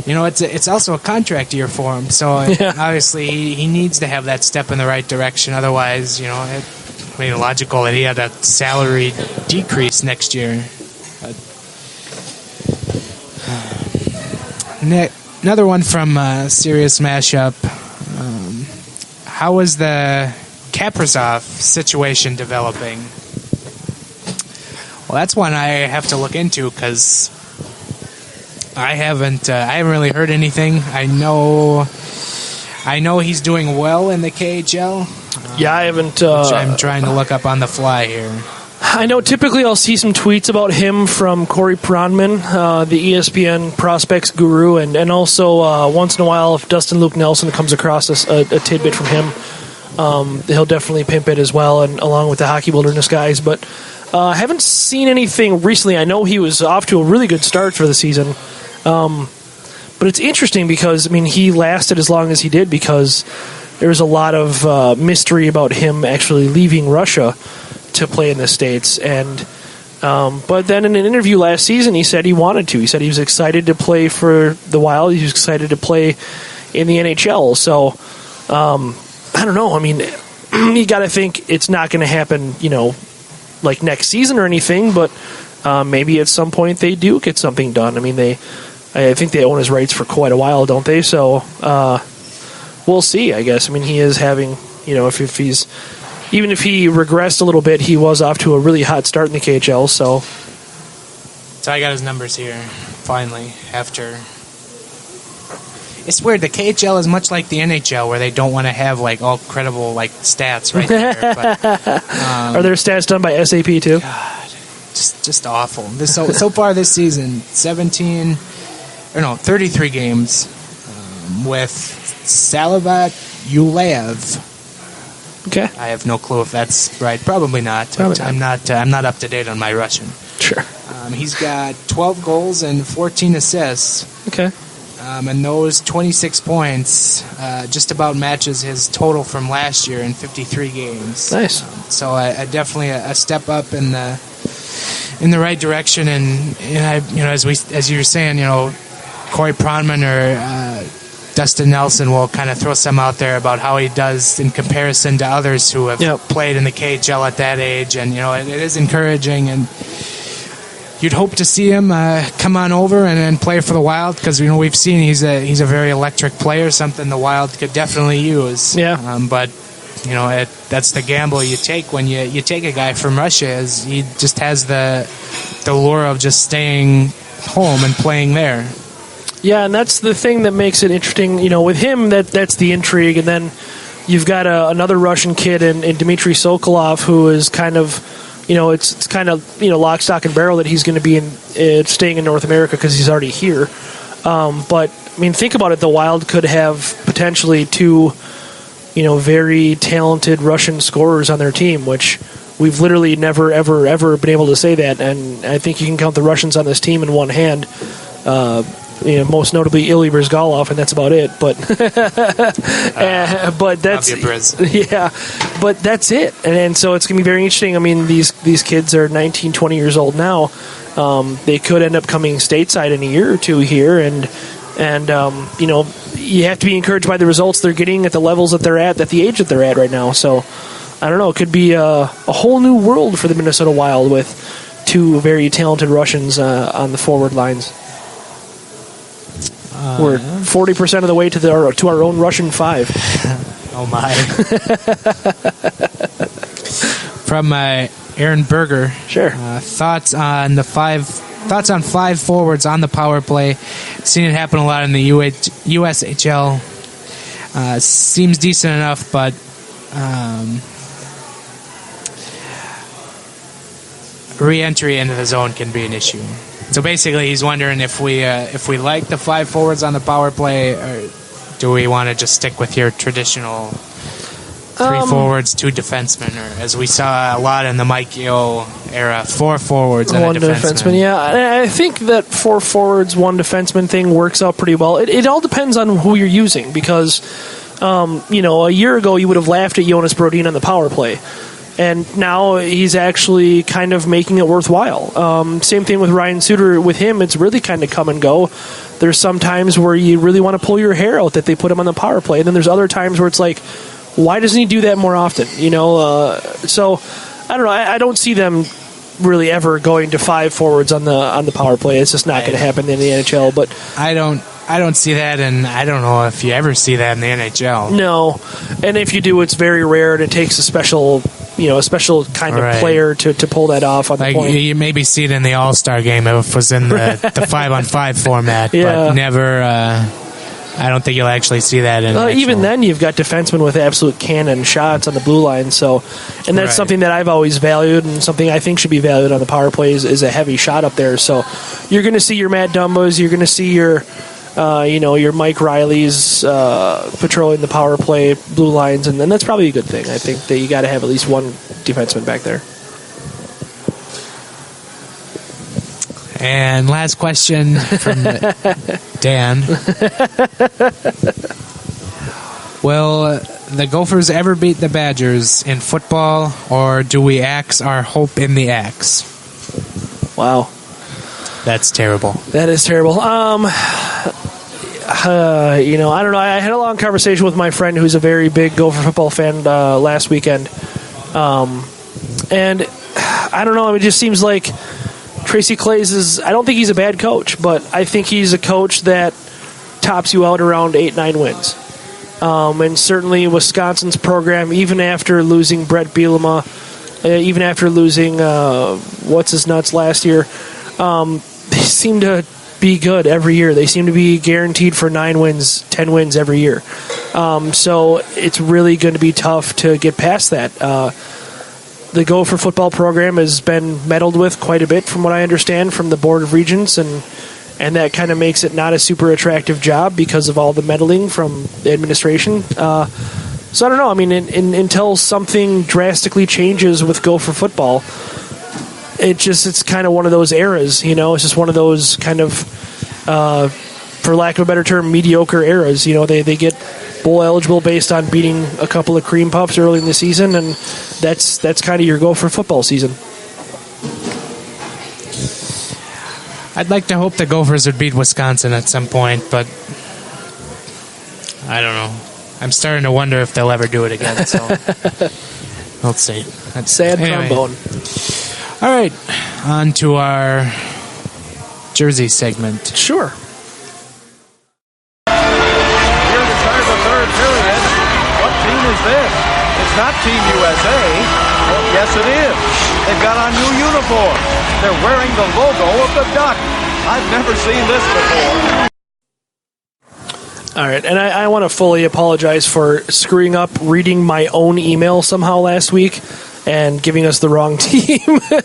it's also a contract year for him. So obviously he needs to have that step in the right direction. Otherwise, logical that he had a salary decrease next year. Another one from Serious Mashup. How is the Kaprizov situation developing? Well, that's one I have to look into because I haven't really heard anything. I know he's doing well in the KHL. Yeah, I haven't. Which I'm trying to look up on the fly here. I know typically I'll see some tweets about him from Corey Pronman, the ESPN prospects guru, and also once in a while if Dustin Luke Nelson comes across a tidbit from him, he'll definitely pimp it as well, and along with the Hockey Wilderness guys, but. I haven't seen anything recently. I know he was off to a really good start for the season. But it's interesting because, he lasted as long as he did because there was a lot of mystery about him actually leaving Russia to play in the States. And but then in an interview last season, he said he wanted to. He said he was excited to play for the Wild. He was excited to play in the NHL. So, I don't know. You got to think it's not going to happen, like next season or anything, but maybe at some point they do get something done. I think they own his rights for quite a while, don't they? So we'll see, I guess. He is having, if he's, even if he regressed a little bit, he was off to a really hot start in the KHL, so. So I got his numbers here, finally, after. It's weird. The KHL is much like the NHL, where they don't want to have all credible stats right there. But, are their stats done by SAP too? God, just awful. So far this season, 33 games with Salavat Yulev. Okay. I have no clue if that's right. Probably not. I'm not up to date on my Russian. Sure. He's got 12 goals and 14 assists. Okay. And those 26 points just about matches his total from last year in 53 games. Nice. So definitely a step up in the right direction. And as you were saying, Corey Pronman or Dustin Nelson will kind of throw some out there about how he does in comparison to others who have played in the KHL at that age. And it is encouraging. And you'd hope to see him come on over and play for the Wild, because we've seen he's a very electric player, something the Wild could definitely use. Yeah. But that's the gamble you take when you take a guy from Russia. Is he just has the lure of just staying home and playing there. Yeah, and that's the thing that makes it interesting. With him, that's the intrigue, and then you've got another Russian kid in Dmitry Sokolov, who is kind of, it's kind of lock, stock, and barrel that he's going to be staying in North America because he's already here. But think about it. The Wild could have potentially two, very talented Russian scorers on their team, which we've literally never, ever, ever been able to say that. And I think you can count the Russians on this team in one hand. Most notably Ilya Bryzgalov, and that's about it. But but that's but that's it. And so it's going to be very interesting. These kids are 19, 20 years old now. They could end up coming stateside in a year or two here, and you have to be encouraged by the results they're getting at the levels that they're at the age that they're at right now. So I don't know. It could be a whole new world for the Minnesota Wild with two very talented Russians on the forward lines. We're 40% of the way to our own Russian 5. Oh my! From Aaron Berger. Sure. Thoughts on five forwards on the power play. Seen it happen a lot in the USHL. Seems decent enough, but re-entry into the zone can be an issue. So basically, he's wondering if we like the five forwards on the power play, or do we want to just stick with your traditional three forwards, two defensemen, or as we saw a lot in the Mike Yeo era, four forwards and one a defenseman. Yeah, I think that four forwards, one defenseman thing works out pretty well. It all depends on who you're using, because a year ago you would have laughed at Jonas Brodin on the power play. And now he's actually kind of making it worthwhile. Same thing with Ryan Suter. With him, it's really kind of come and go. There's some times where you really want to pull your hair out that they put him on the power play. And then there's other times where it's like, why doesn't he do that more often? So, I don't know. I don't see them really ever going to five forwards on the power play. It's just not going to happen in the NHL. But I don't see that, and I don't know if you ever see that in the NHL. No. And if you do, it's very rare, and it takes a special kind of player to pull that off on the point. You maybe see it in the All-Star game if it was in the 5-on-5 format, but never. I don't think you'll actually see that in. Even then, you've got defensemen with absolute cannon shots on the blue line. So, and that's something that I've always valued, and something I think should be valued on the power play is a heavy shot up there. So, you're going to see your Matt Dumbas, you're going to see your Mike Riley's patrolling the power play blue lines, and that's probably a good thing. I think that you got to have at least one defenseman back there. And last question from Dan. Will the Gophers ever beat the Badgers in football, or do we axe our hope in the axe? Wow. That's terrible. That is terrible. I don't know. I had a long conversation with my friend who's a very big Gopher football fan last weekend. And I don't know. It just seems like Tracy Claeys I don't think he's a bad coach, but I think he's a coach that tops you out around 8-9 wins. And certainly Wisconsin's program, even after losing Brett Bielema, even after losing what's-his-nuts last year, they seem to be good every year. They seem to be guaranteed for 9 wins, 10 wins every year. So it's really going to be tough to get past that. The Gopher football program has been meddled with quite a bit, from what I understand, from the Board of Regents, and that kind of makes it not a super attractive job because of all the meddling from the administration. So I don't know. I mean, until something drastically changes with Gopher football, it's kind of one of those eras, It's just one of those kind of, for lack of a better term, mediocre eras. They get bowl eligible based on beating a couple of cream puffs early in the season, and that's kind of your Gopher football season. I'd like to hope the Gophers would beat Wisconsin at some point, but I don't know. I'm starting to wonder if they'll ever do it again. So we'll see. Sad trombone. All right, on to our jersey segment. Sure. Here to start the third period. What team is this? It's not Team USA. Well, yes, it is. They've got on new uniforms. They're wearing the logo of the Duck. I've never seen this before. All right, and I want to fully apologize for screwing up reading my own email somehow last week and giving us the wrong team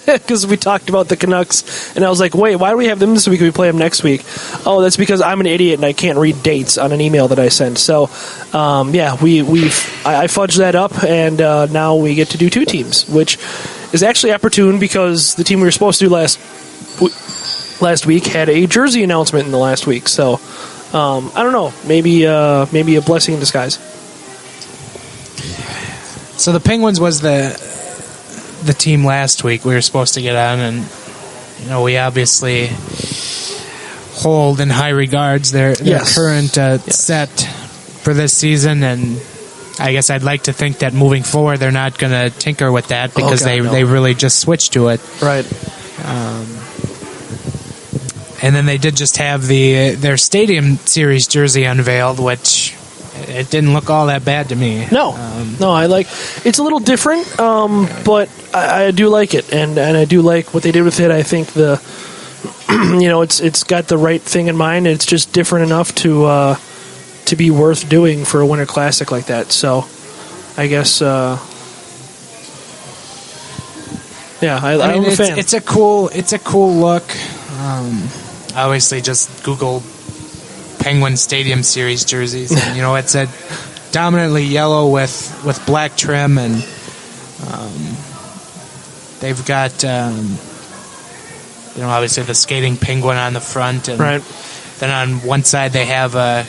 because we talked about the Canucks, and I was like, wait, why do we have them this week and we play them next week? Oh, that's because I'm an idiot and I can't read dates on an email that I sent. So, I fudged that up, and now we get to do two teams, which is actually opportune because the team we were supposed to do last week had a jersey announcement in the last week. So, I don't know, maybe a blessing in disguise. So the Penguins was the team last week we were supposed to get on, and we obviously hold in high regards their current set for this season, and I guess I'd like to think that moving forward they're not going to tinker with that because they really just switched to it. Right. And then they did just have their Stadium Series jersey unveiled, which it didn't look all that bad to me. No, I like it's a little different, but I do like it, and I do like what they did with it. I think it's got the right thing in mind. And it's just different enough to be worth doing for a Winter Classic like that. So, I guess, I'm a fan. It's a cool look. Obviously, just Google Penguin Stadium Series jerseys, and it's a dominantly yellow with black trim, and they've got obviously the skating penguin on the front, and then on one side they have a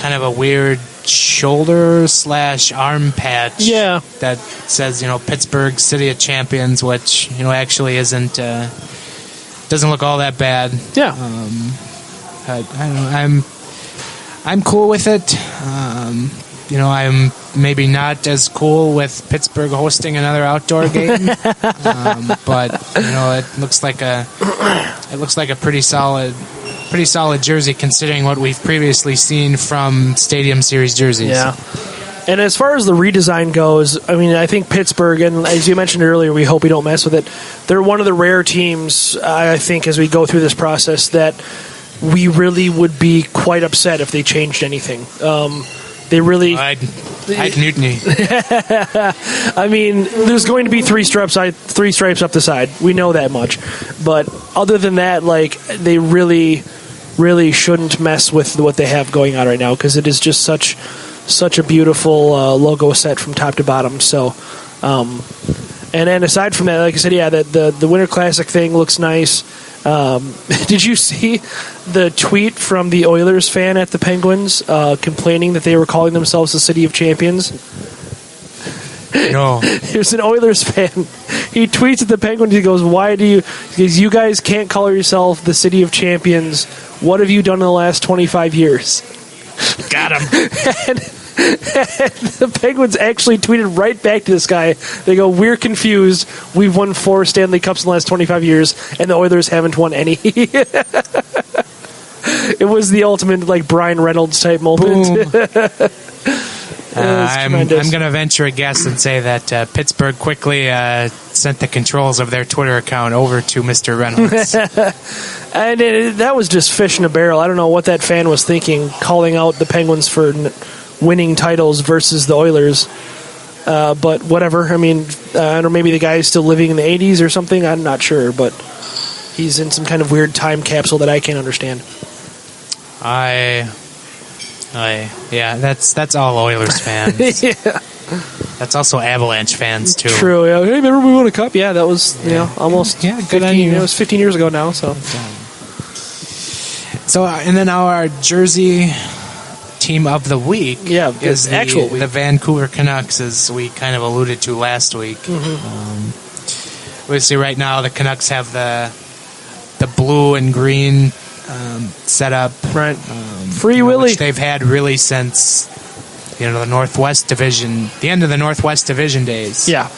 kind of a weird shoulder/arm patch that says Pittsburgh City of Champions, which actually isn't doesn't look all that bad. Yeah. I don't know. I'm cool with it. I'm maybe not as cool with Pittsburgh hosting another outdoor game, but it looks like a pretty solid jersey considering what we've previously seen from Stadium Series jerseys. Yeah. And as far as the redesign goes, I think Pittsburgh, and as you mentioned earlier, we hope we don't mess with it. They're one of the rare teams, I think, as we go through this process, that we really would be quite upset if they changed anything. They really... I'd mutiny. There's going to be three stripes up the side. We know that much. But other than that, they really, really shouldn't mess with what they have going on right now because it is just such a beautiful logo set from top to bottom. So, and then aside from that, like I said, the Winter Classic thing looks nice. Did you see the tweet from the Oilers fan at the Penguins complaining that they were calling themselves the City of Champions? No. There's an Oilers fan. He tweets at the Penguins. He goes, you guys can't call yourself the City of Champions. What have you done in the last 25 years? Got him. And the Penguins actually tweeted right back to this guy. They go, we're confused. We've won 4 Stanley Cups in the last 25 years, and the Oilers haven't won any. It was the ultimate, Brian Reynolds type moment. I'm going to venture a guess and say that Pittsburgh quickly sent the controls of their Twitter account over to Mr. Reynolds. And that was just fish in a barrel. I don't know what that fan was thinking, calling out the Penguins for winning titles versus the Oilers. But whatever. I don't know, maybe the guy's still living in the 80s or something. I'm not sure, but he's in some kind of weird time capsule that I can't understand. That's all Oilers fans. Yeah. That's also Avalanche fans too. True. Yeah. Hey, remember we won a cup? Yeah, that was almost. Yeah, good 15, on you. It was 15 years ago now. So and then our jersey team of the week is the actual week. The Vancouver Canucks, as we kind of alluded to last week. Mm-hmm. Obviously, right now the Canucks have the blue and green set up. Right. Free Willy. Which they've had really since the Northwest Division, the end of the Northwest Division days. Yeah.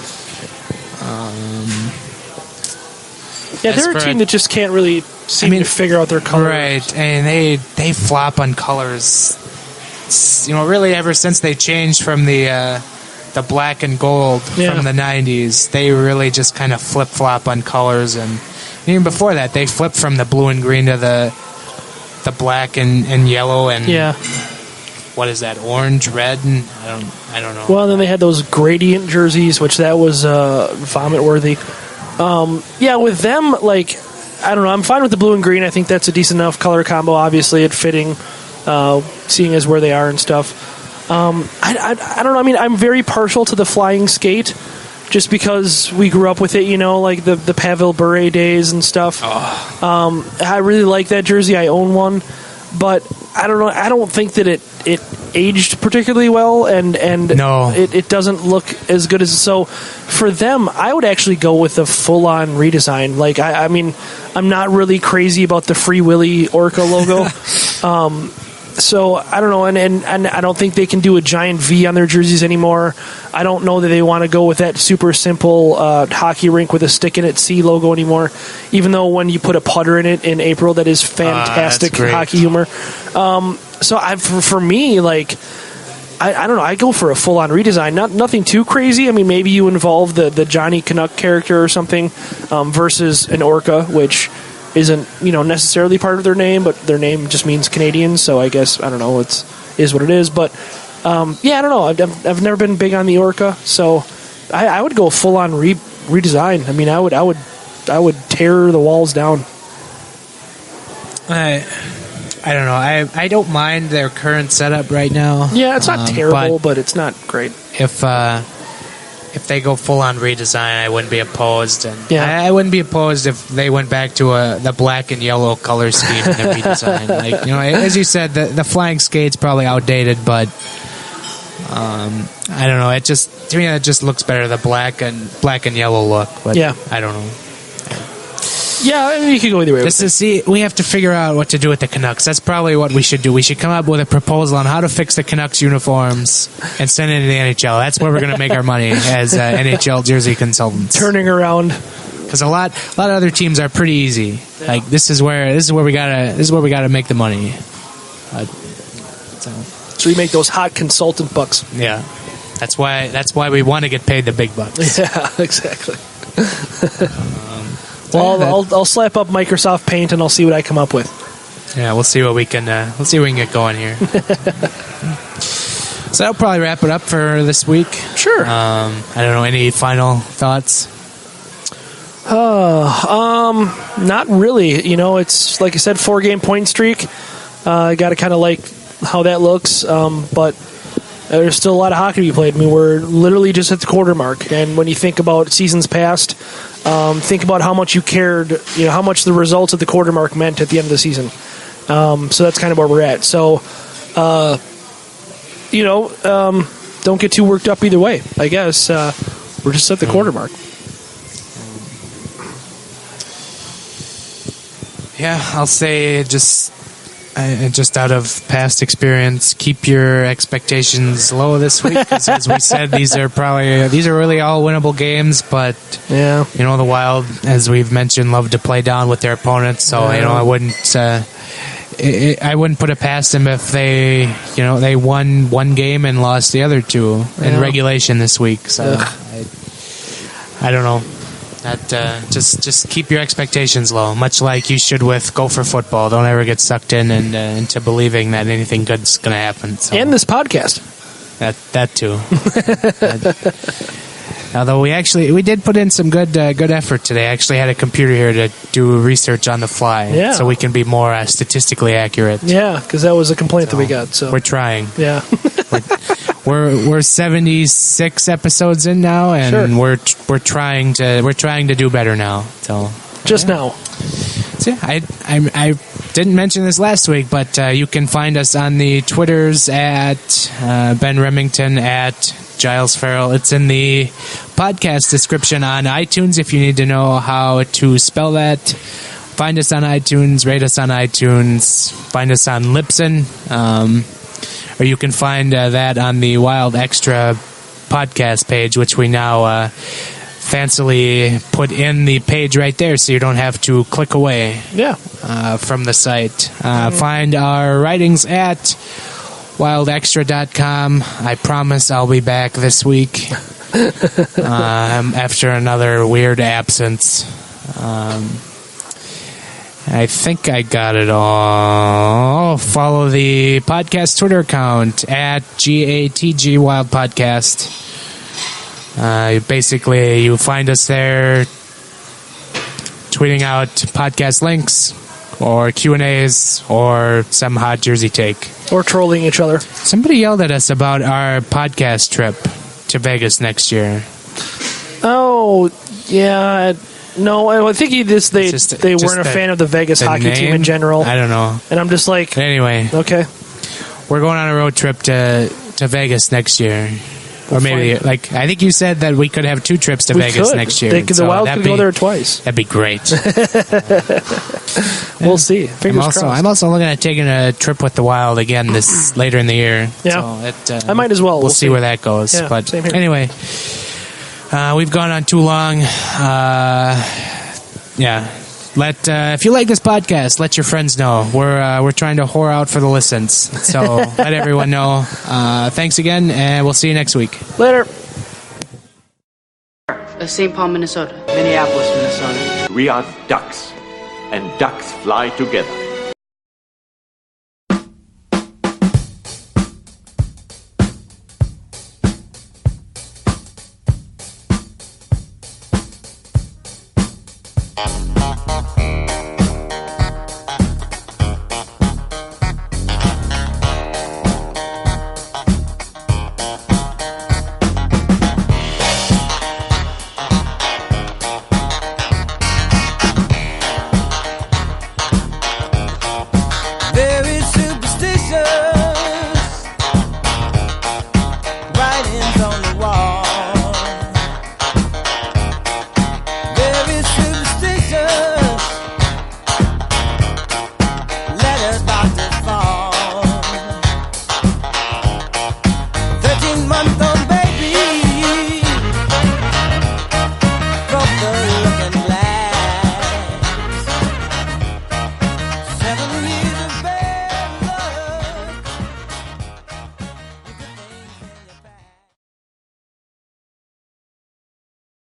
Yeah, they're a team that just can't really seem to figure out their colors. Right, and they flop on colors. Really ever since they changed from the black and gold from the 90s, they really just kind of flip-flop on colors. And even before that, they flipped from the blue and green to the black and yellow and what is that, orange, red? And I don't know. Well, then they had those gradient jerseys, which that was vomit-worthy. With them, I don't know. I'm fine with the blue and green. I think that's a decent enough color combo. Obviously, it's fitting, seeing as where they are and stuff. I don't know. I mean, I'm very partial to the flying skate, just because we grew up with it. Like the Pavel Bure days and stuff. Oh. I really like that jersey. I own one, but I don't know. I don't think that it aged particularly well, and no. it doesn't look as good as. So for them, I would actually go with a full-on redesign. I mean, I'm not really crazy about the Free Willy Orca logo. So I don't know, and I don't think they can do a giant V on their jerseys anymore. I don't know that they want to go with that super simple hockey rink with a stick in it C logo anymore. Even though when you put a putter in it in April, that is fantastic hockey humor. So for me, I don't know. I go for a full on redesign. Nothing too crazy. I mean, maybe you involve the Johnny Canuck character or something versus an Orca, which isn't necessarily part of their name, but their name just means Canadian. So I guess I don't know. Is what it is. But I don't know. I've never been big on the Orca, so I would go full on redesign. I mean, I would tear the walls down. I don't know. I don't mind their current setup right now. Yeah, it's not terrible, but it's not great. If they go full on redesign, I wouldn't be opposed, and I wouldn't be opposed if they went back to the black and yellow color scheme in the redesign. As you said, the flying skate's probably outdated, but I don't know. It just to me that just looks better, the black and yellow look. But I don't know. Yeah, I mean, you could go either way. We have to figure out what to do with the Canucks. That's probably what we should do. We should come up with a proposal on how to fix the Canucks uniforms and send it to the NHL. That's where we're going to make our money as NHL jersey consultants. Turning around, because a lot of other teams are pretty easy. Yeah. This is where we gotta make the money. So we make those hot consultant bucks. Yeah, that's why we want to get paid the big bucks. Yeah, exactly. Well, I'll slap up Microsoft Paint and I'll see what I come up with. Yeah, we'll see what we can get going here. So that'll probably wrap it up for this week. Sure. I don't know. Any final thoughts? Not really. It's like I said, 4-game point streak. I got to kind of like how that looks, but there's still a lot of hockey to be played. I mean, we're literally just at the quarter mark, and when you think about seasons past, think about how much you cared, how much the results at the quarter mark meant at the end of the season. So that's kind of where we're at. So, don't get too worked up either way. I guess we're just at the quarter mark. Yeah, I'll say just out of past experience, keep your expectations low this week. Because as we said, these are really all winnable games. But the Wild, as we've mentioned, love to play down with their opponents. So I wouldn't put it past them if they won one game and lost the other two in regulation this week. So I don't know. That just keep your expectations low, much like you should with Gopher football. Don't ever get sucked in and into believing that anything good's going to happen. So. And this podcast. That too. Although we did put in some good effort today. I actually had a computer here to do research on the fly, so we can be more statistically accurate. Yeah, because that was a complaint that we got. So we're trying. Yeah. We're 76 episodes in now, and we're trying to do better now. So now. So I didn't mention this last week, but you can find us on the Twitters at Ben Remington, at Giles Farrell. It's in the podcast description on iTunes if you need to know how to spell that. Find us on iTunes, rate us on iTunes, find us on Libsyn. Or you can find that on the Wild Extra podcast page, which we now fancily put in the page right there, so you don't have to click away from the site. Find our writings at wildextra.com. I promise I'll be back this week after another weird absence. I think I got it all. Follow the podcast Twitter account at GATG Wild Podcast. Basically, you find us there tweeting out podcast links or Q&As or some hot Jersey take. Or trolling each other. Somebody yelled at us about our podcast trip to Vegas next year. Oh, yeah. No, I think they weren't a fan of the Vegas hockey team in general. I don't know. And I'm just like... Anyway. Okay. We're going on a road trip to Vegas next year. Or maybe, I think you said that we could have 2 trips to Vegas next year. The Wild could go there twice. That'd be great. We'll see. Fingers crossed. I'm also looking at taking a trip with the Wild again later in the year. Yeah. So I might as well. We'll see where that goes. Yeah, but same here. Anyway, we've gone on too long. If you like this podcast, let your friends know. We're trying to whore out for the listens. So let everyone know. Thanks again, and we'll see you next week. Later. St. Paul, Minnesota. Minneapolis, Minnesota. We are ducks, and ducks fly together.